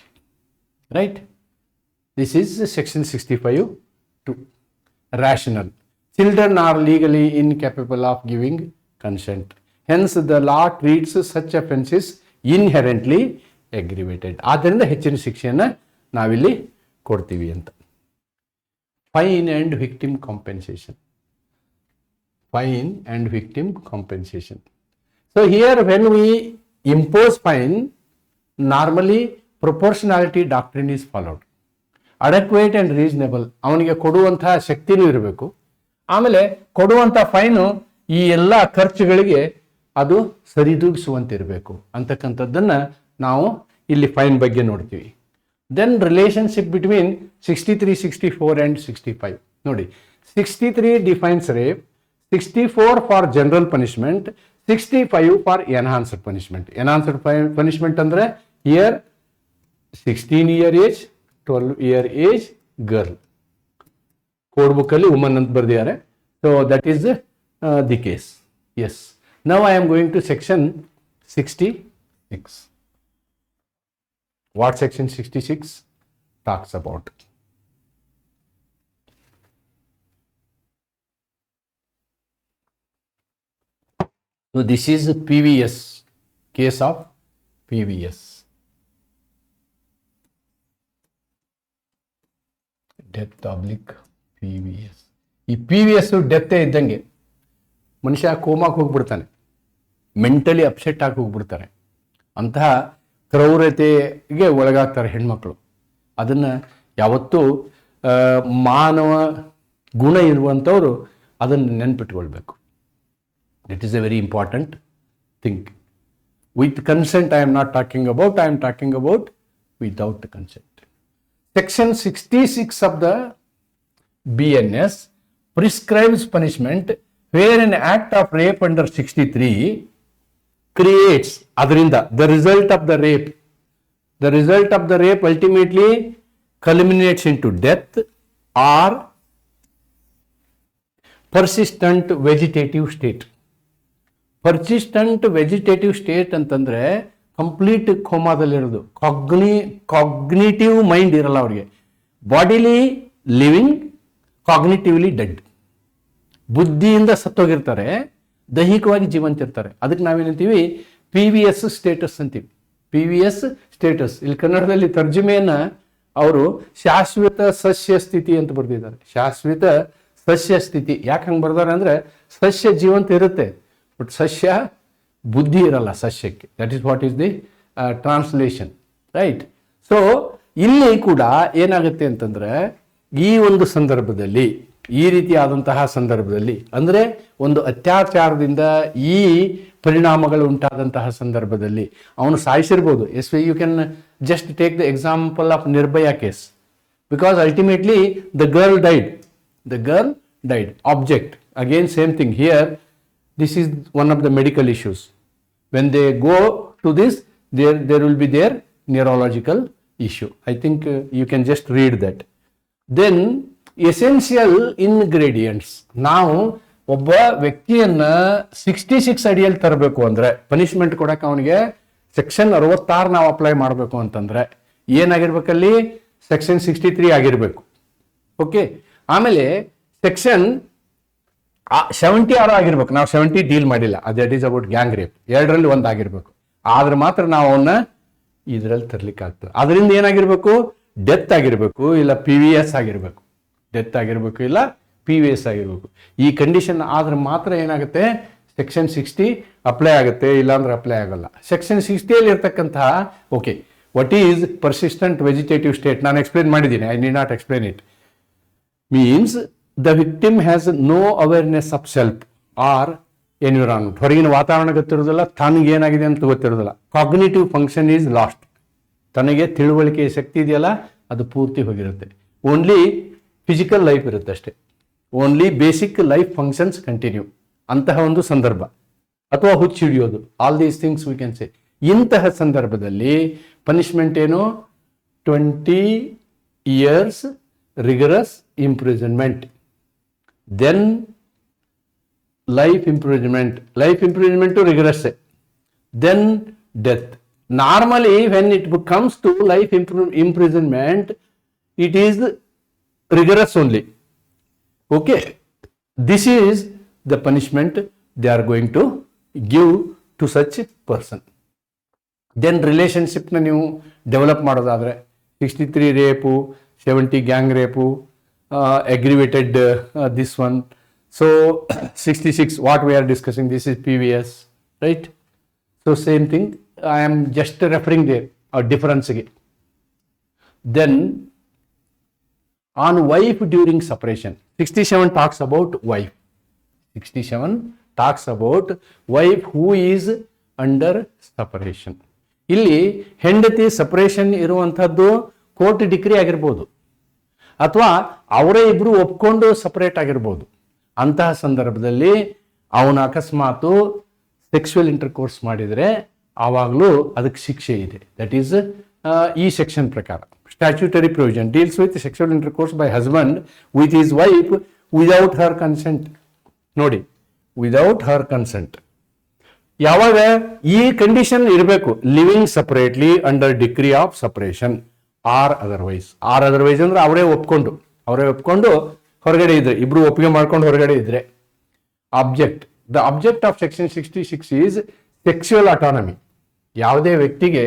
Right? This is section 65(2). Rational. Children are legally incapable of giving consent. Hence, the law treats such offenses inherently aggravated. ಆದ್ದರಿಂದ ಹೆಚ್ಚಿನ ಶಿಕ್ಷೆಯನ್ನು ನಾವಿಲ್ಲಿ ಕೊಡ್ತೀವಿ ಅಂತ. Fine and victim compensation. Fine and victim compensation. So here when we impose fine, normally proportionality doctrine is followed. Adequate and reasonable. ಅವನಿಗೆ ಕೊಡುವಂತಹ ಶಕ್ತಿನೂ ಇರಬೇಕು. ಆಮೇಲೆ ಕೊಡುವಂಥ ಫೈನು ಈ ಎಲ್ಲ ಖರ್ಚುಗಳಿಗೆ ಅದು ಸರಿದೂಗಿಸುವಂತಿರಬೇಕು ಅಂತಕ್ಕಂಥದ್ದನ್ನ ನಾವು ಇಲ್ಲಿ ಫೈನ್ ಬಗ್ಗೆ ನೋಡ್ತೀವಿ. Then relationship between 63, 64 and 65. ನೋಡಿ, 63 defines rape, 64 for general punishment, 65 for enhanced punishment. Enhanced punishment ಅಂದರೆ here 16 year age, 12 year age girl. Code book ಅಲ್ಲಿ ವುಮನ್ ಅಂತ ಬರ್ದಿದ್ದಾರೆ. So that is the case. Yes, now I am going to section 66. What section 66 talks about? So this is PVS, case of PVS. Death oblique PVS. ಈ PVS ಡೆತ್ತೇ ಇದ್ದಂಗೆ ಮನುಷ್ಯ ಕೋಮಾಕ್ಕೆ ಹೋಗ್ಬಿಡ್ತಾನೆ, ಮೆಂಟಲಿ ಅಪ್ಸೆಟ್ ಆಗಿ ಹೋಗ್ಬಿಡ್ತಾರೆ. ಅಂತಹ ಕ್ರೌರತೆಗೆ ಒಳಗಾಗ್ತಾರೆ ಹೆಣ್ಮಕ್ಳು. ಅದನ್ನು ಯಾವತ್ತೂ ಮಾನವ ಗುಣ ಇರುವಂಥವರು ಅದನ್ನು ನೆನ್ಪಿಟ್ಕೊಳ್ಬೇಕು. It is a very important thing. With consent I am not talking about, I am talking about without consent. Section 66 of the BNS prescribes punishment where an act of rape under 63 creates adrinda the result of the rape. The result of the rape ultimately culminates into death or persistent vegetative state. Persistent vegetative state ಅಂತಂದ್ರೆ ಕಂಪ್ಲೀಟ್ ಕೋಮಾದಲ್ಲಿರೋದು. ಕಾಗ್ನಿಟಿವ್ ಮೈಂಡ್ ಇರಲ್ಲ ಅವ್ರಿಗೆ. ಬಾಡಿಲಿ ಲಿವಿಂಗ್, ಕಾಗ್ನಿಟಿವ್ಲಿ ಡೆಡ್. ಬುದ್ಧಿಯಿಂದ ಸತ್ತೋಗಿರ್ತಾರೆ, ದೈಹಿಕವಾಗಿ ಜೀವಂತ ಇರ್ತಾರೆ. ಅದಕ್ಕೆ ನಾವೇನಂತೀವಿ PVS ಸ್ಟೇಟಸ್ ಅಂತೀವಿ. PVS status. ಇಲ್ಲಿ ಕನ್ನಡದಲ್ಲಿ ತರ್ಜುಮೆಯನ್ನ ಅವರು ಶಾಶ್ವತ ಸಸ್ಯ ಸ್ಥಿತಿ ಅಂತ ಬರೆದಿದ್ದಾರೆ. ಶಾಶ್ವತ ಸಸ್ಯ ಸ್ಥಿತಿ. ಯಾಕೆ ಹಂಗೆ ಬರ್ದಾರೆ ಅಂದ್ರೆ ಸಸ್ಯ ಜೀವಂತ ಇರುತ್ತೆ, ಬಟ್ ಸಸ್ಯ ಬುದ್ಧಿ ಇರಲ್ಲ ಸಸ್ಯಕ್ಕೆ. That is what is the translation, right? So ಇಲ್ಲಿ ಕೂಡ ಏನಾಗುತ್ತೆ ಅಂತಂದ್ರೆ ಈ ಒಂದು ಸಂದರ್ಭದಲ್ಲಿ, ಈ ರೀತಿಯಾದಂತಹ ಸಂದರ್ಭದಲ್ಲಿ, ಅಂದರೆ ಒಂದು ಅತ್ಯಾಚಾರದಿಂದ ಈ ಪರಿಣಾಮಗಳು ಉಂಟಾದಂತಹ ಸಂದರ್ಭದಲ್ಲಿ ಅವನು ಸಾಯಿಸಿರ್ಬೋದು. Yes, you can just take the example of Nirbhaya case, because ultimately the girl died. The girl died. Object, again same thing here. This is one of the medical issues. When they go to this, there will be their neurological issue. I think you can just read that. Then essential ingredients. ನಾವು ಒಬ್ಬ ವ್ಯಕ್ತಿಯನ್ನ 66 ಅಡಿಯಲ್ಲಿ ತರಬೇಕು ಅಂದ್ರೆ ಪನಿಷ್ಮೆಂಟ್ ಕೊಡಕ್ಕೆ ಅವನಿಗೆ ಸೆಕ್ಷನ್ 66 ನಾವು ಅಪ್ಲೈ ಮಾಡಬೇಕು ಅಂತಂದ್ರೆ ಏನಾಗಿರ್ಬೇಕಲ್ಲಿ? ಸೆಕ್ಷನ್ 63 ಆಗಿರ್ಬೇಕು. ಓಕೆ, ಆಮೇಲೆ ಸೆಕ್ಷನ್ 76 ಆಗಿರ್ಬೇಕು. ನಾವು 70 ಡೀಲ್ ಮಾಡಿಲ್ಲ, that is about gang rape. 2ರಲ್ಲಿ 1 ಆಗಿರ್ಬೇಕು. ಆದ್ರೆ ಮಾತ್ರ ನಾವು ಅವನ್ನ ಇದರಲ್ಲಿ ತರ್ಲಿಕ್ಕೆ ಆಗ್ತದೆ. ಅದರಿಂದ ಏನಾಗಿರ್ಬೇಕು? ಡೆತ್ ಆಗಿರ್ಬೇಕು, ಇಲ್ಲ PVS ಆಗಿರ್ಬೇಕು. ಡೆತ್ ಆಗಿರ್ಬೇಕು, ಇಲ್ಲ PVS ಆಗಿರ್ಬೇಕು. ಈ ಕಂಡೀಷನ್ ಆದ್ರೆ ಮಾತ್ರ ಏನಾಗುತ್ತೆ? ಸೆಕ್ಷನ್ 60 ಅಪ್ಲೈ ಆಗುತ್ತೆ, ಇಲ್ಲಾಂದ್ರೆ ಅಪ್ಲೈ ಆಗಲ್ಲ. ಸೆಕ್ಷನ್ 60ಯಲ್ಲಿ ಇರ್ತಕ್ಕಂತಹ okay, what is persistent vegetative state ನಾನು ಎಕ್ಸ್ಪ್ಲೇನ್ ಮಾಡಿದ್ದೀನಿ. I need not explain it. Means the victim has no awareness of self or environment, ಹೊರಗಿನ ವಾತಾವರಣ ಗೊತ್ತಿರೋದಿಲ್ಲ, ತನಗೇನಾಗಿದೆ ಅಂತ ಗೊತ್ತಿರೋದಿಲ್ಲ. Cognitive function is last. ತನಗೆ ತಿಳುವಳಿಕೆ ಶಕ್ತಿ ಇದೆಯಲ್ಲ ಅದು ಪೂರ್ತಿ ಹೋಗಿರುತ್ತೆ. ಓನ್ಲಿ ಫಿಸಿಕಲ್ ಲೈಫ್ ಇರುತ್ತೆ ಅಷ್ಟೇ. Only basic life functions continue. ಅಂತಹ ಒಂದು ಸಂದರ್ಭ, ಅಥವಾ ಹುಚ್ಚು ಹಿಡಿಯೋದು, all these things we can say. ಇಂತಹ ಸಂದರ್ಭದಲ್ಲಿ ಪನಿಷ್ಮೆಂಟ್ ಏನು? 20 years rigorous imprisonment, then life imprisonment to rigorous, then death. Normally when it comes to life imprisonment, it is rigorous only. Okay, this is the punishment they are going to give to such person. Then relationship na ನೀವು ಡೆವಲಪ್ ಮಾಡೋದಾದ್ರೆ 63 rape, 70 gang rape, aggravated this one. So 66 what we are discussing, this is PVS, right? So same thing, I am just referring there a difference again. Then on wife during separation, 67 talks about wife. 67 talks about wife who is under separation. ಇಲ್ಲಿ ಹೆಂಡತಿ ಸಪರೇಷನ್ ಇರುವಂಥದ್ದು ಕೋರ್ಟ್ ಡಿಗ್ರಿ ಆಗಿರ್ಬೋದು, ಅಥವಾ ಅವರೇ ಇಬ್ರು ಒಪ್ಕೊಂಡು ಸಪರೇಟ್ ಆಗಿರ್ಬೋದು. ಅಂತಹ ಸಂದರ್ಭದಲ್ಲಿ ಅವನ ಅಕಸ್ಮಾತು ಸೆಕ್ಸುವಲ್ ಇಂಟರ್ಕೋರ್ಸ್ ಮಾಡಿದರೆ ಆವಾಗಲೂ ಅದಕ್ಕೆ ಶಿಕ್ಷೆ ಇದೆ. ದಟ್ ಈಸ್ ಈ ಸೆಕ್ಷನ್ ಪ್ರಕಾರ. Statutory provision deals with sexual intercourse by husband with his wife without Har consent. ನೋಡಿ, ವಿದೌಟ್ ಹರ್ ಕನ್ಸೆಂಟ್. ಯಾವಾಗ ಈ ಕಂಡೀಷನ್ ಇರಬೇಕು? Living separately under degree of separation R otherwise. ಅಂದ್ರೆ ಅವರೇ ಒಪ್ಕೊಂಡು ಹೊರಗಡೆ ಇದ್ರೆ, ಇಬ್ರು ಒಪ್ಪಿಗೆ ಮಾಡ್ಕೊಂಡು ಹೊರಗಡೆ ಇದ್ರೆ. Object, the object of section 66 is sexual autonomy. ಯಾವುದೇ ವ್ಯಕ್ತಿಗೆ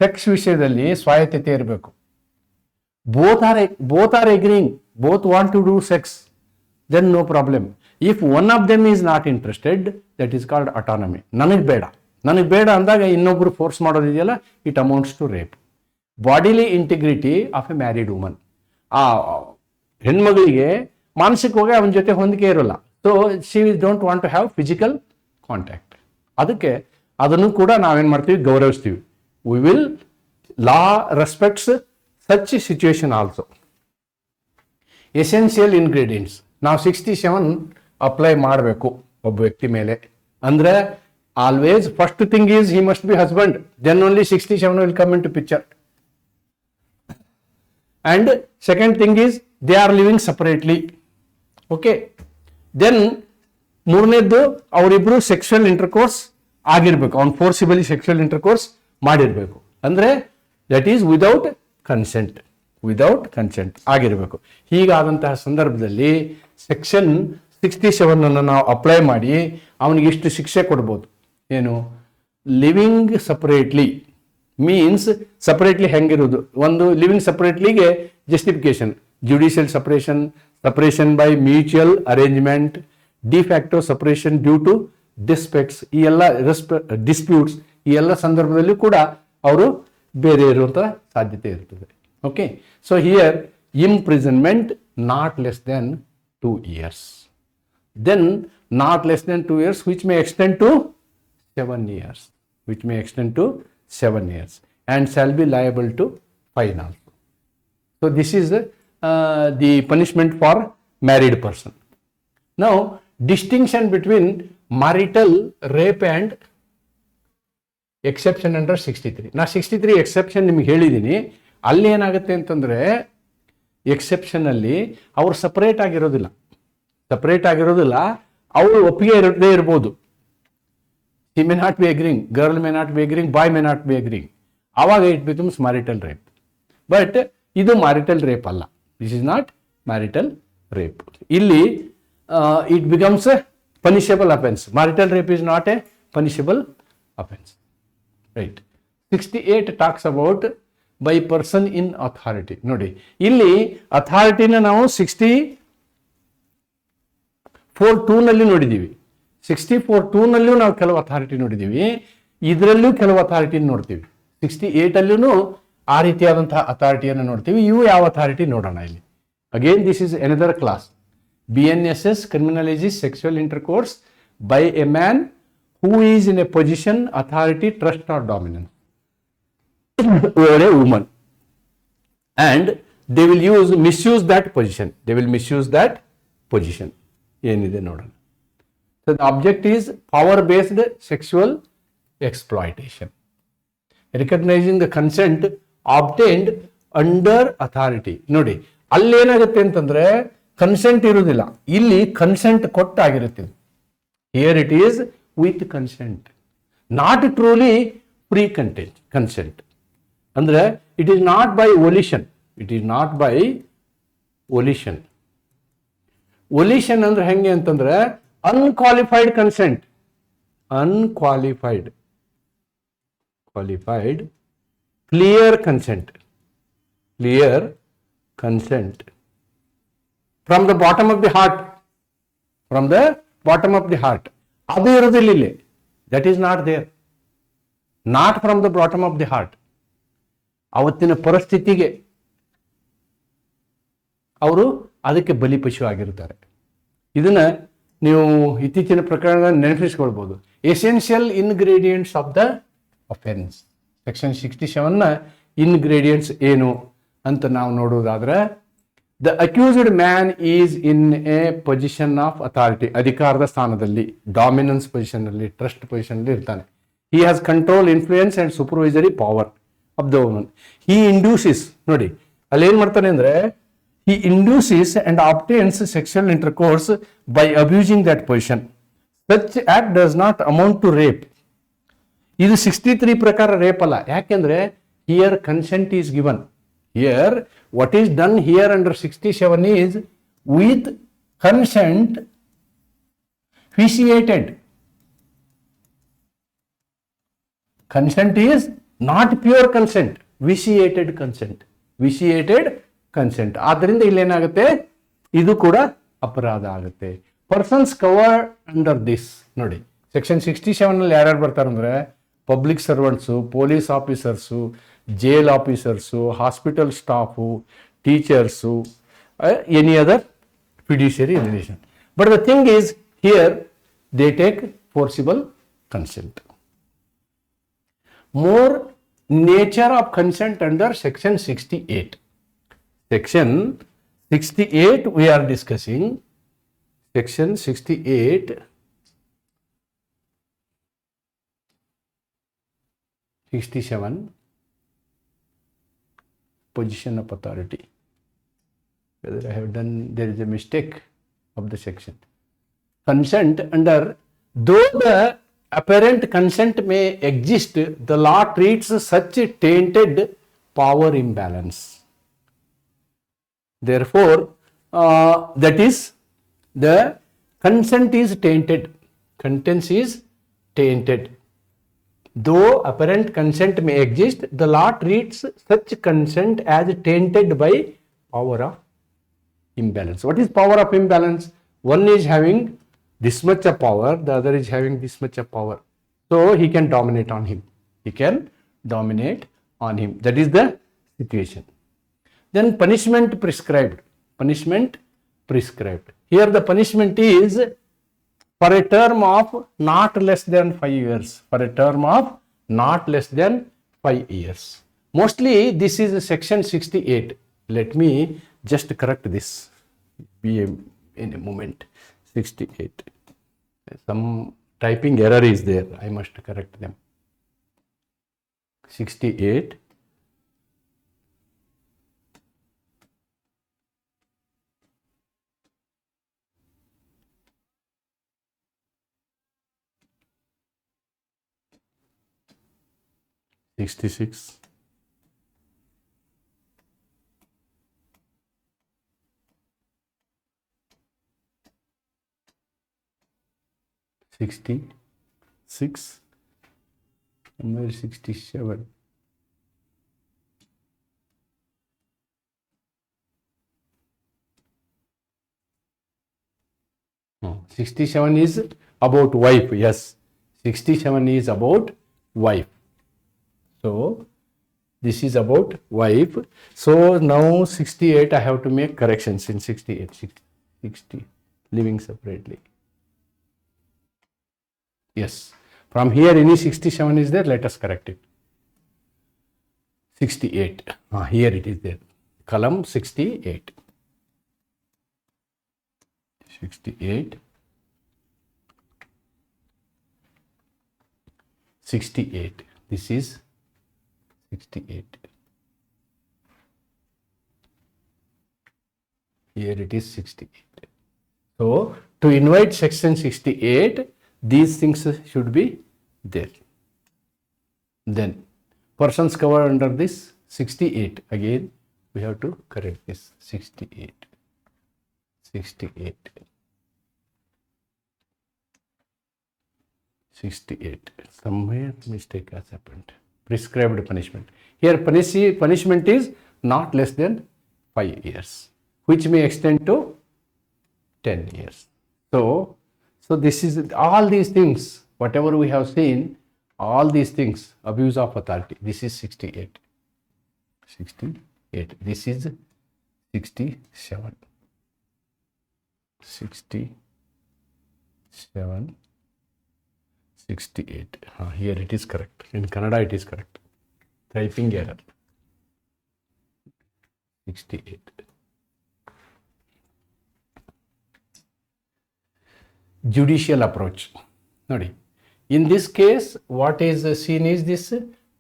ಸೆಕ್ಸ್ ವಿಷಯದಲ್ಲಿ ಸ್ವಾಯತ್ತತೆ ಇರಬೇಕು. Both are agreeing, both want to do sex, then no problem. If one of them is not interested, that is called autonomy. ನನಗೆ ಬೇಡ ಅಂದಾಗ ಇನ್ನೊಬ್ರು ಫೋರ್ಸ್ ಮಾಡೋದಿದೆಯಲ್ಲ, it amounts to rape. Bodily integrity of a married woman. ಆ ಹೆಣ್ಮಗಳಿಗೆ ಮಾನಸಿಕವಾಗಿ ಅವನ ಜೊತೆ ಹೊಂದಿಕೆ ಇರೋಲ್ಲ. So she don't want to have physical contact. ಅದಕ್ಕೆ ಅದನ್ನು ಕೂಡ ನಾವೇನು ಮಾಡ್ತೀವಿ? ಗೌರವಿಸ್ತೀವಿ. We will law respects such situation also. Essential ingredients ನಾವು 67 ಅಪ್ಲೈ ಮಾಡಬೇಕು ಒಬ್ಬ ವ್ಯಕ್ತಿ ಮೇಲೆ. ಅಂದರೆ always first thing is he must be husband, then only 67 will come in to picture. And second thing is they are living separately. Okay, then ಮೂರನೇದ್ದು ಅವರಿಬ್ರು ಸೆಕ್ಷುವಲ್ ಇಂಟರ್ಕೋರ್ಸ್ ಆಗಿರ್ಬೇಕು, ಅವ್ನು ಫೋರ್ಸಿಬಲಿ ಸೆಕ್ಷುವಲ್ ಇಂಟರ್ಕೋರ್ಸ್ ಮಾಡಿರ್ಬೇಕು. ಅಂದ್ರೆ ದಟ್ ಈಸ್ ವಿದೌಟ್ ಕನ್ಸೆಂಟ್ ಆಗಿರಬೇಕು. ಹೀಗಾದಂತಹ ಸಂದರ್ಭದಲ್ಲಿ ಸೆಕ್ಷನ್ 67 ಅನ್ನು ನಾವು ಅಪ್ಲೈ ಮಾಡಿ ಅವನಿಗೆ ಇಷ್ಟು ಶಿಕ್ಷೆ ಕೊಡ್ಬೋದು. ಏನು? ಲಿವಿಂಗ್ ಸಪರೇಟ್ಲಿ ಮೀನ್ಸ್ ಸಪರೇಟ್ಲಿ ಹೆಂಗಿರೋದು? ಒಂದು ಲಿವಿಂಗ್ ಸಪರೇಟ್ಲಿಗೆ justification: judicial separation by mutual arrangement, de facto separation due to disputes. ಈ ಎಲ್ಲ ಡಿಸ್ಪ್ಯೂಟ್ಸ್, ಈ ಎಲ್ಲ ಸಂದರ್ಭದಲ್ಲೂ ಕೂಡ ಅವರು ಬೇರೆ ಇರುವಂಥ ಸಾಧ್ಯತೆ ಇರ್ತದೆ. Okay, so here imprisonment not less then 2 years. Then not less than 2 years, which may extend to 7 years, and shall be liable to fine also. So this is the punishment for married person. Now distinction between marital rape and exception under 63. ನಾ 63 ಎಕ್ಸೆಪ್ಷನ್ ನಿಮ್ಗೆ ಹೇಳಿದ್ದೀನಿ. ಅಲ್ಲಿ ಏನಾಗುತ್ತೆ ಅಂತಂದ್ರೆ, ಎಕ್ಸೆಪ್ಷನ್ ಅಲ್ಲಿ ಅವ್ರು ಸಪರೇಟ್ ಆಗಿರೋದಿಲ್ಲ, ಅವರು ಒಪ್ಪಿಗೆ ಇರದೇ ಇರ್ಬೋದು. he may not be agreeing, girl may not be agreeing, boy may not be agreeing. ಆವಾಗ it becomes marital rape. But ಇದು marital rape ಅಲ್ಲ. This is not marital rape. ಇಲ್ಲಿ it becomes a punishable offense. Marital rape is not a punishable offense. Right. 68 talks about by person in authority. ನೋಡಿ, ಇಲ್ಲಿ ಅಥಾರಿಟಿನ ನಾವು 64(2) ನಲ್ಲಿ ನೋಡಿದ್ದೀವಿ. 64(2) ನಲ್ಲೂ ನಾವು ಕೆಲವು ಅಥಾರಿಟಿ ನೋಡಿದ್ದೀವಿ, ಇದರಲ್ಲೂ ಕೆಲವು ಅಥಾರಿಟಿ ನೋಡ್ತೀವಿ. 68 ಅಲ್ಲೂ ಆ ರೀತಿಯಾದಂತಹ ಅಥಾರಿಟಿಯನ್ನು ನೋಡ್ತೀವಿ. ಇವು ಯಾವ ಅಥಾರಿಟಿ ನೋಡೋಣ ಇಲ್ಲಿ. Again this is another class. BNSS criminalizes sexual intercourse by a man who is in a position, authority, trust or dominance over a woman, and they will misuse that position. They will misuse that position. ಏನಿದೆ ನೋಡೋಣ. So the object is power-based sexual exploitation. Recognizing the consent obtained under authority. ನೋಡಿ ಅಲ್ಲಿ ಏನಾಗುತ್ತೆ ಅಂತಂದ್ರೆ ಕನ್ಸೆಂಟ್ ಇರುವುದಿಲ್ಲ, ಇಲ್ಲಿ consent ಕೊಟ್ಟಾಗಿರುತ್ತೆ. Here it is with consent, not truly free consent. ಅಂದ್ರೆ it is not by volition. It is not by volition. Volition ಅಂದ್ರೆ ಹೆಂಗೆ ಅಂತಂದ್ರೆ unqualified consent. Unqualified, qualified, clear consent. Clear consent from the bottom of the heart. From the bottom of the heart. ಅದು ಇರೋದಿಲ್ಲ ಇಲ್ಲಿ. That is not there. Not from the bottom of the heart. ಅವತ್ತಿನ ಪರಿಸ್ಥಿತಿಗೆ ಅವರು ಅದಕ್ಕೆ ಬಲಿಪಶು ಆಗಿರ್ತಾರೆ. ಇದನ್ನ ನೀವು ಇತ್ತೀಚಿನ ಪ್ರಕರಣ ನೆನಪಿಸ್ಕೊಳ್ಬಹುದು. Essential ingredients of the offence. Section 67ನ ಇನ್ಗ್ರೀಡಿಯೆಂಟ್ಸ್ ಏನು ಅಂತ ನಾವು ನೋಡೋದಾದ್ರೆ, the accused man is in a position of authority. ಅಧಿಕಾರದ ಸ್ಥಾನದಲ್ಲಿ, ಡಾಮಿನೆನ್ಸ್ ಪೊಸಿಷನ್ ಅಲ್ಲಿ, ಟ್ರಸ್ಟ್ ಪೊಸಿಷನ್ ಅಲ್ಲಿ ಇರ್ತಾನೆ. He has control, influence and supervisory power of the woman. He induces, ನೋಡಿ ಅಲ್ಲಿ ಏನ್ ಮಾಡ್ತಾನೆ ಅಂದ್ರೆ, he induces and obtains sexual intercourse by abusing that position. Such act does not amount to rape. ಇದು 63 ಪ್ರಕಾರ ರೇಪ್ ಅಲ್ಲ. ಯಾಕೆಂದ್ರೆ here consent is given. Here what is done here under 67 is with consent vitiated. Consent is not pure consent, vitiated consent. Vitiated consent. ಆದ್ದರಿಂದ ಇಲ್ಲೇನಾಗುತ್ತೆ, ಇದು ಕೂಡ ಅಪರಾಧ ಆಗುತ್ತೆ. Persons cover under this. ನೋಡಿ ಸೆಕ್ಷನ್ 67 ಯಾರ್ಯಾರು ಬರ್ತಾರಂದ್ರೆ, public servants, police officers, jail officers, hospital staff, teachers, any other fiduciary relation. But the thing is here they take forcible consent. More nature of consent under section 68. Section 68 we are discussing. Section 68, 67, position of authority. Whether I have done, there is a mistake of the section. Consent under, though the apparent consent may exist, the law treats such tainted power imbalance. Therefore, that is, the consent is tainted. Consent is tainted. Though apparent consent may exist, the law treats such consent as tainted by power of imbalance. What is power of imbalance? One is having this much of power, the other is having this much of power. So he can dominate on him. He can dominate on him. That is the situation. Then punishment prescribed. Punishment prescribed. Here the punishment is for a term of not less than 5 years. For a term of not less than 5 years. Mostly this is section 68. Let me just correct this. Be in a moment. 68. Some typing error is there. I must correct them. 68. 66, 66, number 67. No, 67 is about wife. Yes, 67 is about wife. So this is about wife. So now 68 I have to make corrections in 68, 60 living separately. Yes. From here, any 67 is there. Let us correct it. 68. Here it is there. Column 68. 68. 68. This is 68. Here it is 68. So, to invite section 68, these things should be there. Then, persons covered under this 68. Again, we have to correct this 68. 68. 68. Somewhere mistake has happened. Prescribed punishment. Here, punishment is not less than 5 years, which may extend to 10 years. So this is all these things, whatever we have seen, all these things, abuse of authority. This is 68. 68. This is 67. 67. 68. Here it is correct. In Kannada it is correct. Typing error. 68. Judicial approach. Nodi. In this case, what is seen is this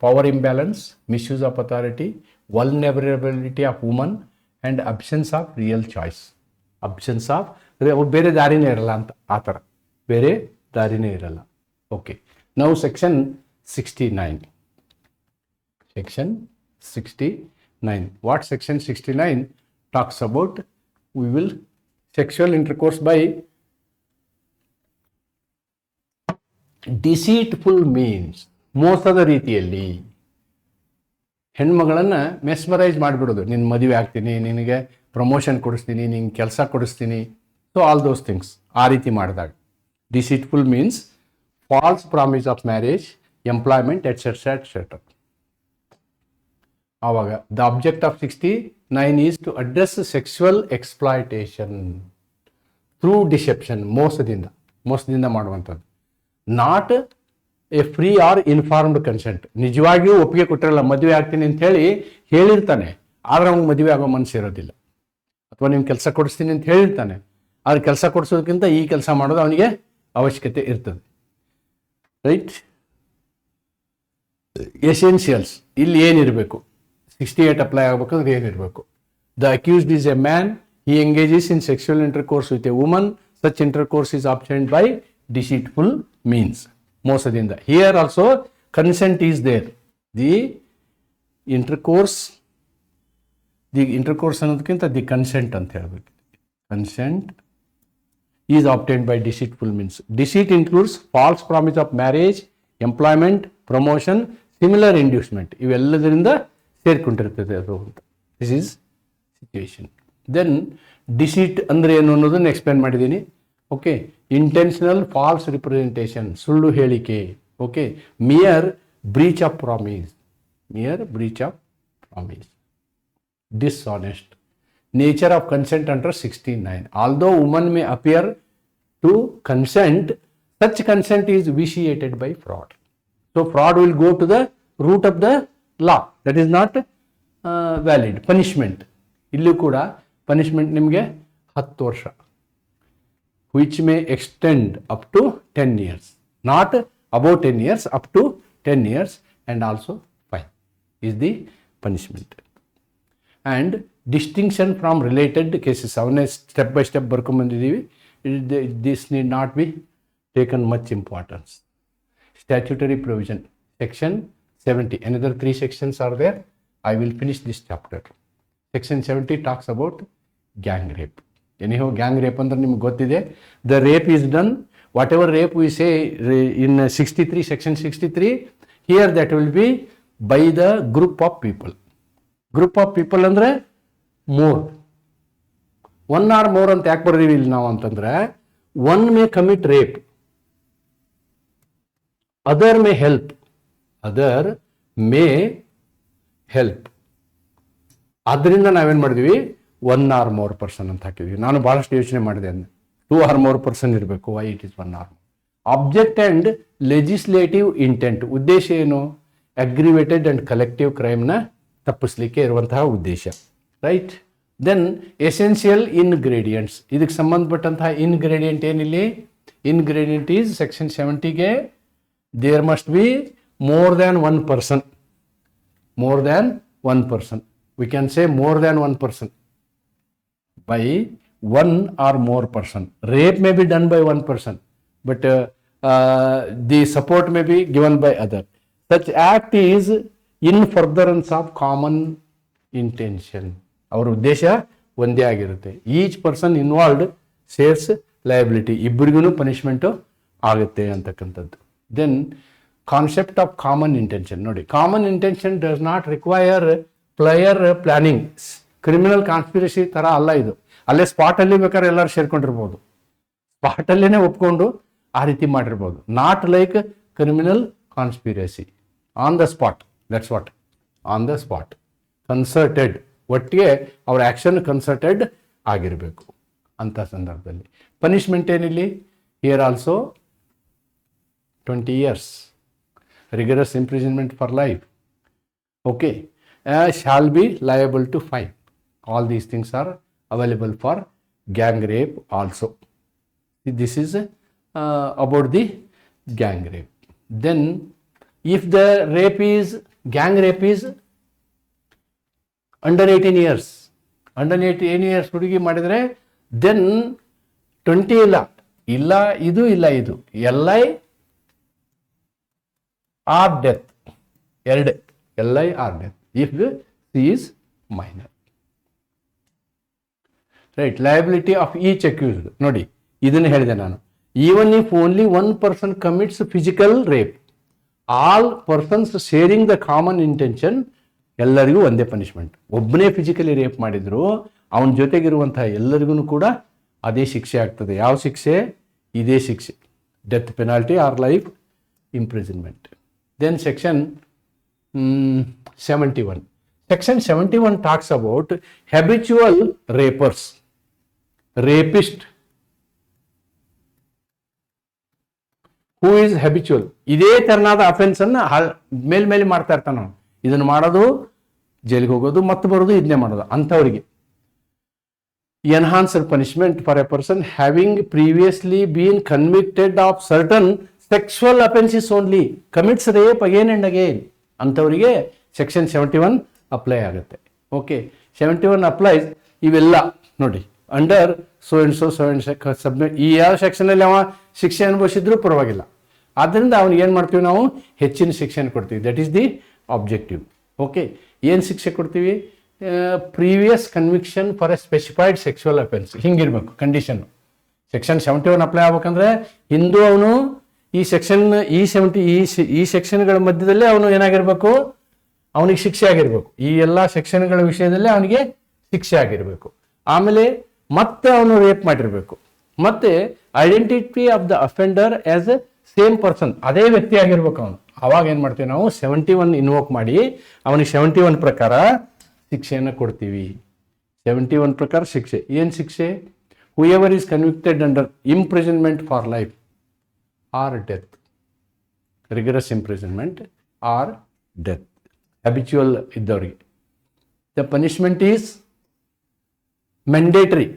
power imbalance, misuse of authority, vulnerability of woman, and absence of real choice. Absence of ಬೇರೆ ದಾರಿನೇ ಇರಲ್ಲ ಅಂತ ಆ ಥರ ಬೇರೆ ದಾರಿನೇ ಇರಲ್ಲ. Okay. Now section 69. Section 69. What section 69 talks about? We will sexual intercourse by deceitful means, ಮೋಸದ ರೀತಿಯಲ್ಲಿ ಹೆಣ್ಮಗಳನ್ನು ಮೆಸ್ಮರೈಸ್ ಮಾಡಿಬಿಡೋದು. ನಿನ್ನ ಮದುವೆ ಆಗ್ತೀನಿ, ನಿನಗೆ ಪ್ರಮೋಷನ್ ಕೊಡಿಸ್ತೀನಿ, ನಿಂಗೆ ಕೆಲಸ ಕೊಡಿಸ್ತೀನಿ, ಸೊ ಆಲ್ ದೋಸ್ ಥಿಂಗ್ಸ್. ಆ ರೀತಿ ಮಾಡಿದಾಗ deceitful means false promise of marriage, employment etcetera etcetera. ಆವಾಗ the object of 69 is to address sexual exploitation through deception, ಮೋಸದಿಂದ ಮಾಡುವಂಥದ್ದು. Not a free or informed consent. ನಿಜವಾಗಿಯೂ ಒಪ್ಪಿಗೆ ಕೊಟ್ಟಿರಲ್ಲ, ಮದುವೆ ಆಗ್ತೀನಿ ಅಂತ ಹೇಳಿರ್ತಾನೆ, ಆದ್ರೆ ಅವ್ನಿಗೆ ಮದುವೆ ಆಗೋ ಮನಸ್ಸು ಇರೋದಿಲ್ಲ. ಅಥವಾ ನೀವು ಕೆಲಸ ಕೊಡಿಸ್ತೀನಿ ಅಂತ ಹೇಳಿರ್ತಾನೆ, ಆದ್ರೆ ಕೆಲಸ ಕೊಡಿಸೋದಕ್ಕಿಂತ ಈ ಕೆಲಸ ಮಾಡೋದು ಅವನಿಗೆ ಅವಶ್ಯಕತೆ ಇರ್ತದೆ. ರೈಟ್. ಎಸೆನ್ಷಿಯಲ್ಸ್ ಇಲ್ಲಿ ಏನಿರಬೇಕು, 68 ಅಪ್ಲೈ ಆಗ್ಬೇಕಂದ್ರೆ ಏನಿರಬೇಕು? The accused is a man, he engages in sexual intercourse with a woman, such intercourse is obtained by deceitful means, ಮೋಸದಿಂದ. Here also consent is there. The intercourse ಅನ್ನೋದಕ್ಕಿಂತ ದಿ ಕನ್ಸೆಂಟ್ ಅಂತ ಹೇಳಬೇಕು. Consent is obtained by deceitful means. Deceit includes false promise of marriage, employment, promotion, similar inducement. ಇವೆಲ್ಲದರಿಂದ ಸೇರ್ಕೊಂಡಿರ್ತದೆ ಅದು ಅಂತ. This is situation. Then deceit ಅಂದರೆ ಏನು ಅನ್ನೋದನ್ನು ಎಕ್ಸ್ಪ್ಲೇನ್ ಮಾಡಿದ್ದೀನಿ. ಓಕೆ. ಇಂಟೆನ್ಷನಲ್ ಫಾಲ್ಸ್ ರಿಪ್ರೆಸೆಂಟೇಷನ್, ಸುಳ್ಳು ಹೇಳಿಕೆ. Okay. Mere breach of promise, dishonest. Nature of consent under 69. Although woman may appear to consent, such consent is vitiated by fraud. So fraud will go to the root of the law. That is not valid. Punishment. ಇಲ್ಲೂ ಕೂಡ ಪನಿಷ್ಮೆಂಟ್ ನಿಮಗೆ 10 ವರ್ಷ, which may extend up to 10 years. Not above 10 years, up to 10 years, and also fine is the punishment. And distinction from related cases. ಅವನ್ನೇ ಸ್ಟೆಪ್ ಬೈ ಸ್ಟೆಪ್ ಬರ್ಕೊಂಬಂದಿದ್ದೀವಿ. This need not be taken much importance. Statutory provision. Section 70. Another 3 sections are there. I will finish this chapter. Section 70 talks about gang rape. Anyhow, gang rape ಅಂದ್ರೆ ನಿಮ್ಗೆ ಗೊತ್ತಿದೆ. The rape is done, whatever rape we say in 63, section 63, here that will be by the group of people. Group of people ಅಂದ್ರೆ more. 1 or more ಅಂತ ಯಾಕೆ ಬರ್ತೀವಿ ಇಲ್ಲಿ ನಾವು ಅಂತಂದ್ರೆ, one may commit rape, other may help. ಆದ್ದರಿಂದ ನಾವೇನು ಮಾಡಿದ್ವಿ, 1 or more person ಅಂತ ಹಾಕಿದ್ವಿ. ನಾನು ಭಾಳಷ್ಟು ಯೋಚನೆ ಮಾಡಿದೆ, 2 or more person ಇರಬೇಕು. Why it is 1 or more. Object and legislative intent, ಉದ್ದೇಶ ಏನು? ಅಗ್ರಿವೇಟೆಡ್ ಆ್ಯಂಡ್ ಕಲೆಕ್ಟಿವ್ ಕ್ರೈಮ್ನ ತಪ್ಪಿಸ್ಲಿಕ್ಕೆ ಇರುವಂತಹ ಉದ್ದೇಶ, ರೈಟ್. ದೆನ್ ಎಸೆನ್ಷಿಯಲ್ ಇನ್ಗ್ರೀಡಿಯೆಂಟ್ಸ್, ಇದಕ್ಕೆ ಸಂಬಂಧಪಟ್ಟಂತಹ ಇನ್ಗ್ರೀಡಿಯೆಂಟ್ ಏನಿಲ್ಲಿ? ಇನ್ಗ್ರೀಡಿಯೆಂಟ್ ಈಸ್ ಸೆಕ್ಷನ್ 70ಗೆ there must be more than one person. More than one person. We can say more than one person. By one or more person. Rape may be done by one person, but the support may be given by other. Such act is in furtherance of common intention. ಅವರ ಉದ್ದೇಶ ಒಂದೇ ಆಗಿರುತ್ತೆ. Each person involved shares liability, ಇಬ್ಬರಿಗೂ ಪನಿಷ್ಮೆಂಟು ಆಗುತ್ತೆ ಅಂತಕ್ಕಂಥದ್ದು. Then concept of common intention ನೋಡಿ, common intention does not require prior planning. Criminal conspiracy ಥರ ಅಲ್ಲ ಇದು. ಅಲ್ಲೇ ಸ್ಪಾಟಲ್ಲಿ ಬೇಕಾದ್ರೆ ಎಲ್ಲರೂ ಸೇರ್ಕೊಂಡಿರ್ಬೋದು, ಸ್ಪಾಟಲ್ಲೇ ಒಪ್ಕೊಂಡು ಆ ರೀತಿ ಮಾಡಿರ್ಬೋದು. Not like criminal conspiracy, on the spot. That's what, on the spot, concerted, ಒಟ್ಟಿಗೆ ಅವ್ರ ಆ್ಯಕ್ಷನ್ ಕನ್ಸರ್ಟೆಡ್ ಆಗಿರಬೇಕು ಅಂಥ ಸಂದರ್ಭದಲ್ಲಿ. ಪನಿಷ್ಮೆಂಟ್ ಏನಿಲ್ಲಿ? Here also 20 years. Rigorous imprisonment for life. Okay. Shall be liable to fine. All these things are available for gang rape also. This is about the gang rape. Then if the gang rape is under 18 years, under 18 years ಹುಡುಗಿ ಮಾಡಿದರೆ then 20 ಇಲ್ಲ ಇದು LI or death, LI or death if she is minor. Right, liability of each accused. ನೋಡಿ, ಇದನ್ನು ಹೇಳಿದೆ ನಾನು. Even if only one person commits physical rape, all persons sharing the common intention, ಎಲ್ಲರಿಗೂ ಒಂದೇ ಪನಿಷ್ಮೆಂಟ್. ಒಬ್ಬನೇ ಫಿಸಿಕಲಿ ರೇಪ್ ಮಾಡಿದ್ರು ಅವನ ಜೊತೆಗಿರುವಂತಹ ಎಲ್ಲರಿಗೂ ಕೂಡ ಅದೇ ಶಿಕ್ಷೆ ಆಗ್ತದೆ. ಯಾವ ಶಿಕ್ಷೆ? ಇದೇ ಶಿಕ್ಷೆ, death penalty or life imprisonment. Then section 71. Section 71 talks about habitual rapers, rapist. Who is habitual? ಇದೇ ತರನಾದ ಅಫೆನ್ಸ್ ಅನ್ನ ಮೇಲ್ಮೇಲೆ ಮಾಡ್ತಾ ಇರ್ತಾನ ಅವನು. ಇದನ್ನು ಮಾಡೋದು, ಜೈಲಿಗೆ ಹೋಗೋದು, ಮತ್ತೆ ಬರೋದು, ಇದನ್ನೇ ಮಾಡೋದು ಅಂಥವರಿಗೆ. Enhanced punishment for a person having previously been convicted of certain sexual offenses only, commits rape again and again, ಅಂಥವರಿಗೆ ಸೆಕ್ಷನ್ 71 ಅಪ್ಲೈ ಆಗುತ್ತೆ. ಓಕೆ, 71 ಅಪ್ಲೈಸ್ ಇವೆಲ್ಲ ನೋಡಿ, under so and so submit. ಈ ಯಾವ ಸೆಕ್ಷನಲ್ಲಿ ಅವ ಶಿಕ್ಷೆ ಅನುಭವಿಸಿದ್ರು ಪರವಾಗಿಲ್ಲ, ಆದ್ದರಿಂದ ಅವ್ನಿಗೆ ಏನು ಮಾಡ್ತೀವಿ ನಾವು? ಹೆಚ್ಚಿನ ಶಿಕ್ಷೆಯನ್ನು ಕೊಡ್ತೀವಿ. That is the objective. Okay, ಏನು ಶಿಕ್ಷೆ ಕೊಡ್ತೀವಿ? Previous conviction for a specified sexual offence, ಹಿಂಗಿರ್ಬೇಕು ಕಂಡೀಷನ್ನು. ಸೆಕ್ಷನ್ 71 ಅಪ್ಲೈ ಆಗ್ಬೇಕಂದ್ರೆ ಹಿಂದೂ ಅವನು ಈ ಸೆಕ್ಷನ್ ಈ ಸೆಕ್ಷನ್ಗಳ ಮಧ್ಯದಲ್ಲೇ ಅವನು ಏನಾಗಿರ್ಬೇಕು? ಅವನಿಗೆ ಶಿಕ್ಷೆ ಆಗಿರ್ಬೇಕು. ಈ ಎಲ್ಲ ಸೆಕ್ಷನ್ಗಳ ವಿಷಯದಲ್ಲೇ ಅವನಿಗೆ ಶಿಕ್ಷೆ ಆಗಿರಬೇಕು. ಆಮೇಲೆ ಮತ್ತೆ ಅವನು ರೇಪ್ ಮಾಡಿರಬೇಕು. ಮತ್ತೆ identity of the offender as A same person, ಅದೇ ವ್ಯಕ್ತಿ ಆಗಿರ್ಬೇಕು ಅವನು. ಅವಾಗ ಏನು ಮಾಡ್ತೀವಿ ನಾವು? 71 ಇನ್ವೋಕ್ ಮಾಡಿ ಅವನಿಗೆ 71 ಪ್ರಕಾರ ಶಿಕ್ಷೆಯನ್ನು ಕೊಡ್ತೀವಿ. 71 ಪ್ರಕಾರ ಶಿಕ್ಷೆ. ಏನು ಶಿಕ್ಷೆ? Whoever is convicted under imprisonment for life or death, rigorous imprisonment or death, habitual ಇದ್ದವರಿಗೆ. The punishment is mandatory,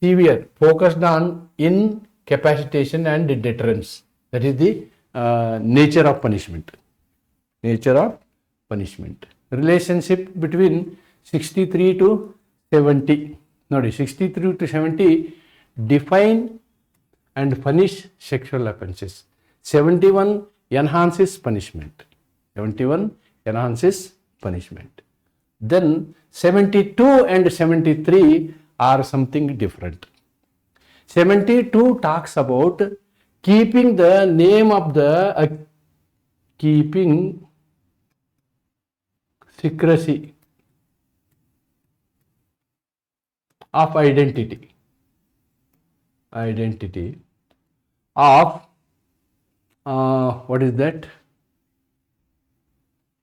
severe, focused on incapacitation and deterrence. That is the nature of punishment. Nature of punishment. Relationship between 63 to 70. ನೋಡಿ, 63 to 70 define and punish sexual offenses. 71 enhances punishment. 71 enhances punishment. Then 72 and 73 are something different. 72 talks about keeping the name of the keeping secrecy of identity of what is that?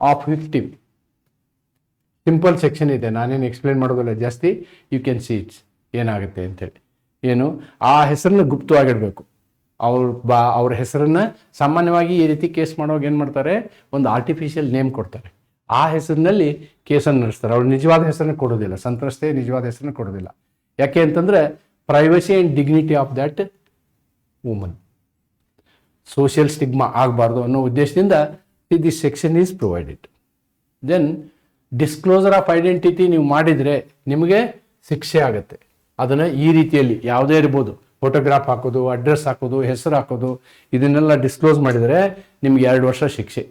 Of victim. Simple section ಇದೆ, ನಾನೇನು ಎಕ್ಸ್ಪ್ಲೇನ್ ಮಾಡೋದಿಲ್ಲ ಜಾಸ್ತಿ. ಯು ಕ್ಯಾನ್ ಸಿ ಇಟ್ಸ್ ಏನಾಗುತ್ತೆ ಅಂತೇಳಿ. ಏನು? ಆ ಹೆಸರನ್ನ ಗುಪ್ತವಾಗಿಡಬೇಕು. ಅವ್ರ ಹೆಸರನ್ನ ಸಾಮಾನ್ಯವಾಗಿ ಈ ರೀತಿ ಕೇಸ್ ಮಾಡುವಾಗ ಏನು ಮಾಡ್ತಾರೆ, ಒಂದು ಆರ್ಟಿಫಿಷಿಯಲ್ ನೇಮ್ ಕೊಡ್ತಾರೆ. ಆ ಹೆಸರಿನಲ್ಲಿ ಕೇಸನ್ನು ನಡೆಸ್ತಾರೆ. ಅವ್ರ ನಿಜವಾದ ಹೆಸರನ್ನು ಕೊಡೋದಿಲ್ಲ, ಸಂತ್ರಸ್ತೆ ನಿಜವಾದ ಹೆಸರನ್ನು ಕೊಡೋದಿಲ್ಲ. ಯಾಕೆ ಅಂತಂದ್ರೆ privacy and dignity of that woman, social stigma ಆಗಬಾರ್ದು ಅನ್ನೋ ಉದ್ದೇಶದಿಂದ this section is provided. Then disclosure of identity ನೀವು ಮಾಡಿದರೆ ನಿಮಗೆ ಶಿಕ್ಷೆ ಆಗುತ್ತೆ. ಅದನ್ನು ಈ ರೀತಿಯಲ್ಲಿ ಯಾವುದೇ ಇರ್ಬೋದು, ಫೋಟೋಗ್ರಾಫ್ ಹಾಕೋದು, ಅಡ್ರೆಸ್ ಹಾಕೋದು, ಹೆಸರು ಹಾಕೋದು, ಇದನ್ನೆಲ್ಲ ಡಿಸ್ಕ್ಲೋಸ್ ಮಾಡಿದರೆ ನಿಮ್ಗೆ 2 ವರ್ಷ ಶಿಕ್ಷೆ,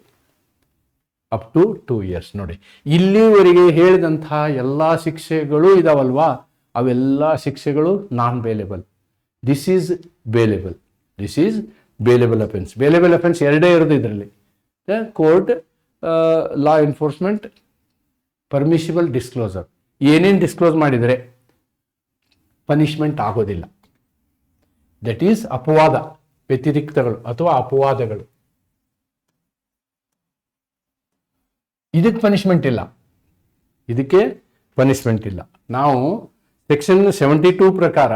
ಅಪ್ ಟು 2 years. ನೋಡಿ, ಇಲ್ಲಿವರೆಗೆ ಹೇಳಿದಂತಹ ಎಲ್ಲ ಶಿಕ್ಷೆಗಳು ಇದಾವಲ್ವಾ, ಅವೆಲ್ಲ ಶಿಕ್ಷೆಗಳು non bailable. This is bailable. This is bailable offence. Bailable offence 2 ಇರೋದು ಇದರಲ್ಲಿ. Court, law enforcement, permissible disclosure. ಏನೇನು ಡಿಸ್ಕ್ಲೋಸ್ ಮಾಡಿದರೆ ಪನಿಷ್ಮೆಂಟ್ ಆಗೋದಿಲ್ಲ. ದಟ್ ಈಸ್ ಅಪವಾದ, ವ್ಯತಿರಿಕ್ತಗಳು ಅಥವಾ ಅಪವಾದಗಳು. ಇದಕ್ಕೆ ಪನಿಷ್ಮೆಂಟ್ ಇಲ್ಲ, ಇದಕ್ಕೆ ಪನಿಷ್ಮೆಂಟ್ ಇಲ್ಲ. ನಾವು ಸೆಕ್ಷನ್ 72 ಪ್ರಕಾರ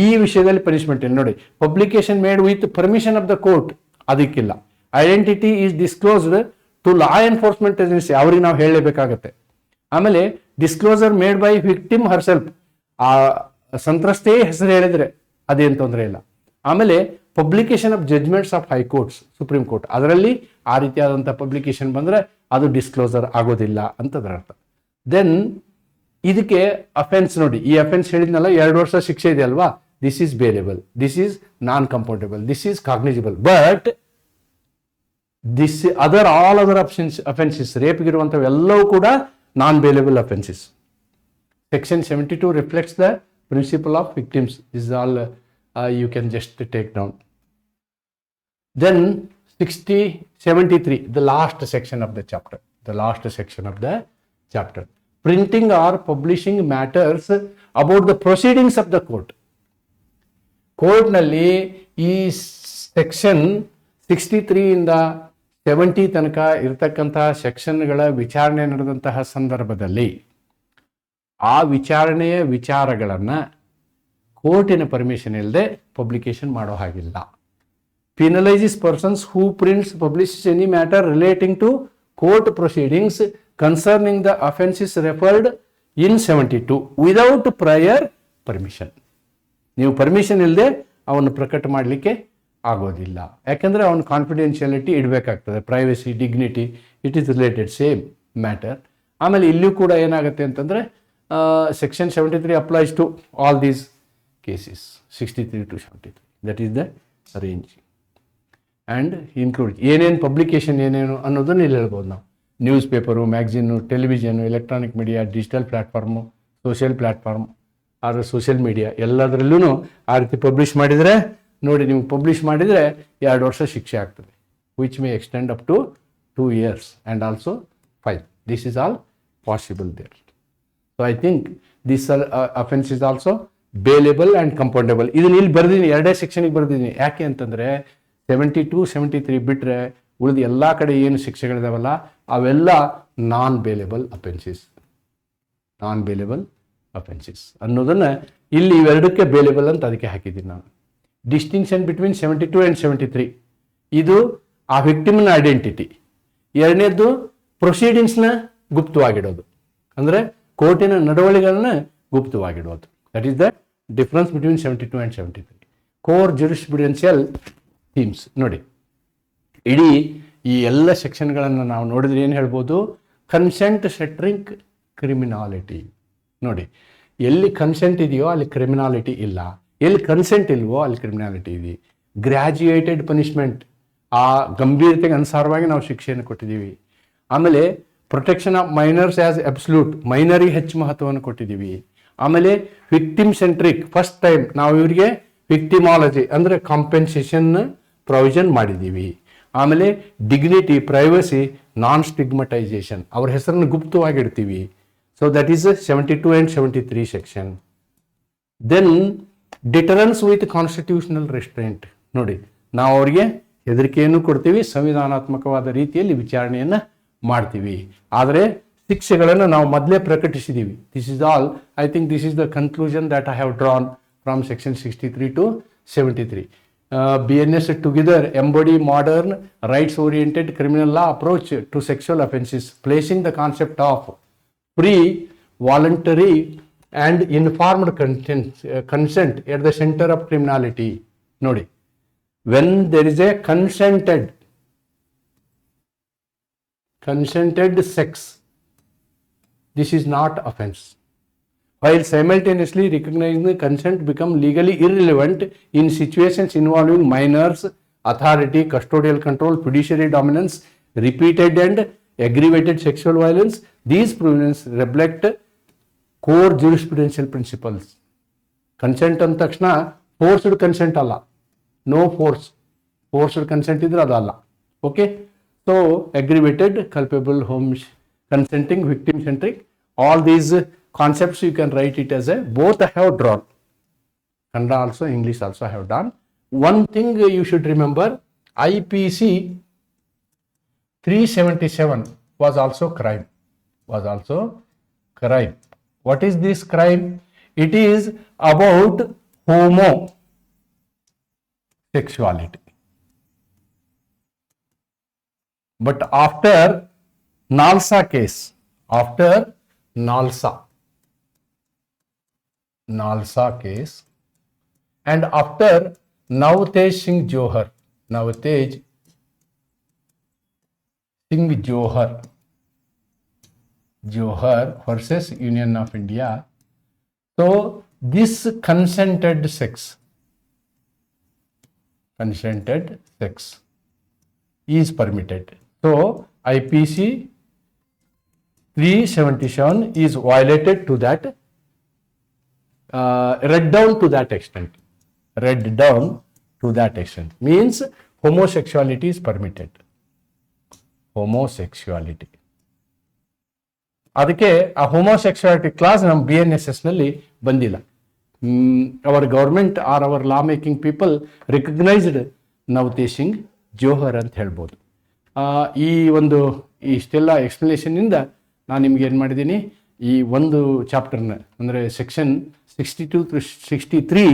ಈ ವಿಷಯದಲ್ಲಿ ಪನಿಷ್ಮೆಂಟ್ ಇಲ್ಲ. ನೋಡಿ, publication made with permission of the court, ಅದಕ್ಕಿಲ್ಲ. Identity is disclosed to law enforcement agency, ಅವ್ರಿಗೆ ನಾವು ಹೇಳಲೇಬೇಕಾಗತ್ತೆ. ಆಮೇಲೆ disclosure made by victim herself, ಆ ಸಂತ್ರಸ್ತೆಯೇ ಹೆಸರು ಹೇಳಿದ್ರೆ ಅದೇನು ತೊಂದರೆ ಇಲ್ಲ. ಆಮೇಲೆ publication of judgments of high courts, supreme court, ಅದರಲ್ಲಿ ಆ ರೀತಿಯಾದಂಥ ಪಬ್ಲಿಕೇಶನ್ ಬಂದರೆ ಅದು ಡಿಸ್ಕ್ಲೋಸರ್ ಆಗೋದಿಲ್ಲ ಅಂತದ್ರ ಅರ್ಥ. ದೆನ್ ಇದಕ್ಕೆ ಅಫೆನ್ಸ್ ನೋಡಿ, ಈ ಅಫೆನ್ಸ್ ಹೇಳಿದ್ನಲ್ಲ 2 ವರ್ಷ ಶಿಕ್ಷೆ ಇದೆ ಅಲ್ವಾ, this is bailable, this is non compoundable, this is cognizable. But this all other offences, ರೇಪ್ಗಿರುವಂಥವೆಲ್ಲವೂ ಕೂಡ non bailable offences. Section 72 reflects the principle of victims. This is all you can just take down. Then 73, the last section of the chapter. The last section of the chapter. Printing or publishing matters about the proceedings of the court. ಕೋರ್ಟ್ನಲ್ಲಿ ಈ ಸೆಕ್ಷನ್ 63 ಇಂದ 70 ತನಕ ಇರತಕ್ಕಂತಹ ಸೆಕ್ಷನ್ಗಳ ವಿಚಾರಣೆ ನಡೆದಂತಹ ಸಂದರ್ಭದಲ್ಲಿ ಆ ವಿಚಾರಣೆಯ ವಿಚಾರಗಳನ್ನು ಕೋರ್ಟಿನ ಪರ್ಮಿಷನ್ ಇಲ್ಲದೆ ಪಬ್ಲಿಕೇಶನ್ ಮಾಡೋ ಹಾಗಿಲ್ಲ. penalizes persons who prints, publishes any matter relating to court proceedings concerning the offences referred in 72 without prior permission. ನೀವು ಪರ್ಮಿಷನ್ ಇಲ್ಲದೆ ಅವನು ಪ್ರಕಟ ಮಾಡಲಿಕ್ಕೆ ಆಗೋದಿಲ್ಲ. ಯಾಕೆಂದರೆ ಅವನು ಕಾನ್ಫಿಡೆನ್ಷಿಯಾಲಿಟಿ ಇಡಬೇಕಾಗ್ತದೆ, privacy, dignity, it is related same matter. ಆಮೇಲೆ ಇಲ್ಲಿಯೂ ಕೂಡ ಏನಾಗುತ್ತೆ ಅಂತಂದರೆ Section 73 applies to all these cases, 63 to 73. That is the range. And include ಏನೇನು ಪಬ್ಲಿಕೇಶನ್ ಏನೇನು ಅನ್ನೋದನ್ನು ಇಲ್ಲಿ ಹೇಳ್ಬೋದು ನಾವು. Newspaper, magazine, television, electronic media, digital platform, social platform ಆದ್ರೆ ಸೋಷಿಯಲ್ ಮೀಡಿಯಾ ಎಲ್ಲದರಲ್ಲೂ ಆ ರೀತಿ ಪಬ್ಲಿಷ್ ಮಾಡಿದರೆ ನೋಡಿ, ನೀವು ಪಬ್ಲಿಷ್ ಮಾಡಿದರೆ 2 ವರ್ಷ ಶಿಕ್ಷೆ ಆಗ್ತದೆ, which may extend up to 2 years and also fine. This is all possible there. So I think this offence is also bailable and compoundable. ಇದನ್ನ ಇಲ್ಲಿ ಬರೆದಿದ್ದೀನಿ, 2 ಸೆಕ್ಷನಿಗೆ ಬರೆದಿದ್ದೀನಿ. ಯಾಕೆ ಅಂತಂದರೆ 72, 73 ಬಿಟ್ಟರೆ ಉಳಿದ ಎಲ್ಲ ಕಡೆ ಏನು ಶಿಕ್ಷೆಗಳಿದಾವಲ್ಲ ಅವೆಲ್ಲ ನಾನ್ ಬೇಲೆಬಲ್ ಅಫೆನ್ಸಸ್. ನಾನ್ ಬೇಲೆಬಲ್ ಅಫೆನ್ಸಸ್ ಅನ್ನೋದನ್ನು ಇಲ್ಲಿ ಇವೆರಡಕ್ಕೆ ಬೇಲೆಬಲ್ ಅಂತ ಅದಕ್ಕೆ ಹಾಕಿದ್ದೀನಿ ನಾನು. ಡಿಸ್ಟಿಂಕ್ಷನ್ ಬಿಟ್ವೀನ್ 72 ಆ್ಯಂಡ್ 73, ಇದು ಆ ವಿಕ್ಟಿಮ್ನ ಐಡೆಂಟಿಟಿ. ಎರಡನೇದ್ದು ಪ್ರೊಸೀಡಿಂಗ್ಸ್ನ ಗುಪ್ತವಾಗಿಡೋದು, ಅಂದರೆ ಕೋರ್ಟಿನ ನಡವಳಿಕೆಗಳನ್ನ ಗುಪ್ತವಾಗಿಡೋದು. That is the difference between 72 and 73. Core jurisprudential themes ನೋಡಿ, ಇಡೀ ಈ ಎಲ್ಲ ಸೆಕ್ಷನ್ಗಳನ್ನು ನಾವು ನೋಡಿದ್ರೆ ಏನು ಹೇಳ್ಬೋದು, ಕನ್ಸೆಂಟ್ ಸೆಟ್ರಿಂಗ್ ಕ್ರಿಮಿನಾಲಿಟಿ. ನೋಡಿ, ಎಲ್ಲಿ ಕನ್ಸೆಂಟ್ ಇದೆಯೋ ಅಲ್ಲಿ ಕ್ರಿಮಿನಾಲಿಟಿ ಇಲ್ಲ, ಎಲ್ಲಿ ಕನ್ಸೆಂಟ್ ಇಲ್ವೋ ಅಲ್ಲಿ ಕ್ರಿಮಿನಾಲಿಟಿ ಇದೆ. ಗ್ರ್ಯಾಜುಯೇಟೆಡ್ ಪನಿಷ್ಮೆಂಟ್, ಆ ಗಂಭೀರತೆಗೆ ಅನುಸಾರವಾಗಿ ನಾವು ಶಿಕ್ಷೆಯನ್ನು ಕೊಟ್ಟಿದ್ದೀವಿ. ಆಮೇಲೆ protection of minors as absolute, ಮೈನರಿಗೆ ಹೆಚ್ಚು ಮಹತ್ವವನ್ನು ಕೊಟ್ಟಿದ್ದೀವಿ. ಆಮೇಲೆ ವಿಕ್ಟಿಮ್ ಸೆಂಟ್ರಿಕ್, ಫಸ್ಟ್ ಟೈಮ್ ನಾವು ಇವರಿಗೆ ವಿಕ್ಟಿಮಾಲಜಿ ಅಂದರೆ ಕಾಂಪೆನ್ಸೇಷನ್ ಪ್ರೊವಿಷನ್ ಮಾಡಿದ್ದೀವಿ. ಆಮೇಲೆ ಡಿಗ್ನಿಟಿ, ಪ್ರೈವಸಿ, ನಾನ್ ಸ್ಟಿಗ್ಮಟೈಸೇಷನ್, ಅವ್ರ ಹೆಸರನ್ನು ಗುಪ್ತವಾಗಿಡ್ತೀವಿ. So that is 72 and 73 section. Then deterrence with constitutional restraint. ನೋಡಿ, ನಾವು ಅವ್ರಿಗೆ ಹೆದರಿಕೆಯನ್ನು ಕೊಡ್ತೀವಿ, ಸಂವಿಧಾನಾತ್ಮಕವಾದ ರೀತಿಯಲ್ಲಿ ವಿಚಾರಣೆಯನ್ನು ಮಾಡ್ತೀವಿ. ಆದರೆ ಶಿಕ್ಷೆಗಳನ್ನು ನಾವು ಮೊದಲೇ ಪ್ರಕಟಿಸಿದ್ದೀವಿ. This is all, I think this is the conclusion that I have drawn from section 63 to 73. BNS together embody modern rights-oriented criminal law approach to sexual offenses, placing the concept of free, voluntary, and informed consent at the center of criminality. Nodi, when there is a consented sex, this is not offense. While simultaneously recognizing the consent become legally irrelevant in situations involving minors, authority, custodial control, fiduciary dominance, repeated and aggravated sexual violence, these provisions reflect core jurisprudential principles. Consent ಅಂದ ತಕ್ಷಣ ಫೋರ್ಸ್ಡ್ ಕನ್ಸೆಂಟ್ ಅಲ್ಲ, ನೋ ಫೋರ್ಸ್ಡ್ ಕನ್ಸೆಂಟ್ ಇದ್ರೆ ಅದಲ್ಲ. Okay, so aggravated, culpable, home consenting, victim centric, all these concepts you can write it as a, both I have drawn, Kannada also, English also I have done. One thing you should remember, IPC 377 was also crime. What is this crime? It is about homosexuality. But after NALSA case, NALSA case, and after Navtej Singh Johar versus Union of India, so this consented sex is permitted. So IPC 377 is violated to that, read down to that extent, means homosexuality is permitted. ಅದಕ್ಕೆ ಆ ಹೋಮೋಸೆಕ್ಸುಯಾಲಿಟಿ ಕ್ಲಾಸ್ ನಮ್ಮ BNSS ನಲ್ಲಿ ಬಂದಿಲ್ಲ. Our government or our law making people recognised Navtej Singh Johar ಅಂತ ಹೇಳ್ಬೋದು. ಇಷ್ಟೆಲ್ಲ ಎಕ್ಸ್ಪ್ಲನೇಷನ್ನಿಂದ ನಾನು ನಿಮ್ಗೆ ಏನು ಮಾಡಿದ್ದೀನಿ, ಈ ಒಂದು ಚಾಪ್ಟರ್ನ ಅಂದರೆ ಸೆಕ್ಷನ್ 62 to 63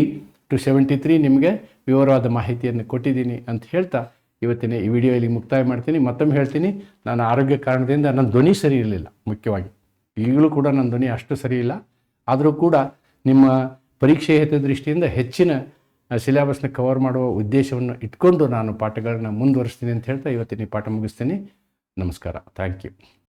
to 73 ನಿಮಗೆ ವಿವರವಾದ ಮಾಹಿತಿಯನ್ನು ಕೊಟ್ಟಿದ್ದೀನಿ ಅಂತ ಹೇಳ್ತಾ ಇವತ್ತಿನ ಈ ವಿಡಿಯೋ ಇಲ್ಲಿ ಮುಕ್ತಾಯ ಮಾಡ್ತೀನಿ. ಮತ್ತೊಮ್ಮೆ ಹೇಳ್ತೀನಿ, ನಾನು ಆರೋಗ್ಯ ಕಾರಣದಿಂದ ನನ್ನ ಧ್ವನಿ ಸರಿ ಇರಲಿಲ್ಲ. ಮುಖ್ಯವಾಗಿ ಈಗಲೂ ಕೂಡ ನನ್ನ ಧ್ವನಿ ಅಷ್ಟು ಸರಿ ಇಲ್ಲ. ಆದರೂ ಕೂಡ ನಿಮ್ಮ ಪರೀಕ್ಷೆ ಹಿತದೃಷ್ಟಿಯಿಂದ ಹೆಚ್ಚಿನ ಸಿಲೆಬಸ್ನ ಕವರ್ ಮಾಡುವ ಉದ್ದೇಶವನ್ನು ಇಟ್ಕೊಂಡು ನಾನು ಪಾಠಗಳನ್ನ ಮುಂದುವರಿಸ್ತೀನಿ ಅಂತ ಹೇಳ್ತಾ ಇವತ್ತಿನ ಈ ಪಾಠ ಮುಗಿಸ್ತೀನಿ. ನಮಸ್ಕಾರ. Thank you.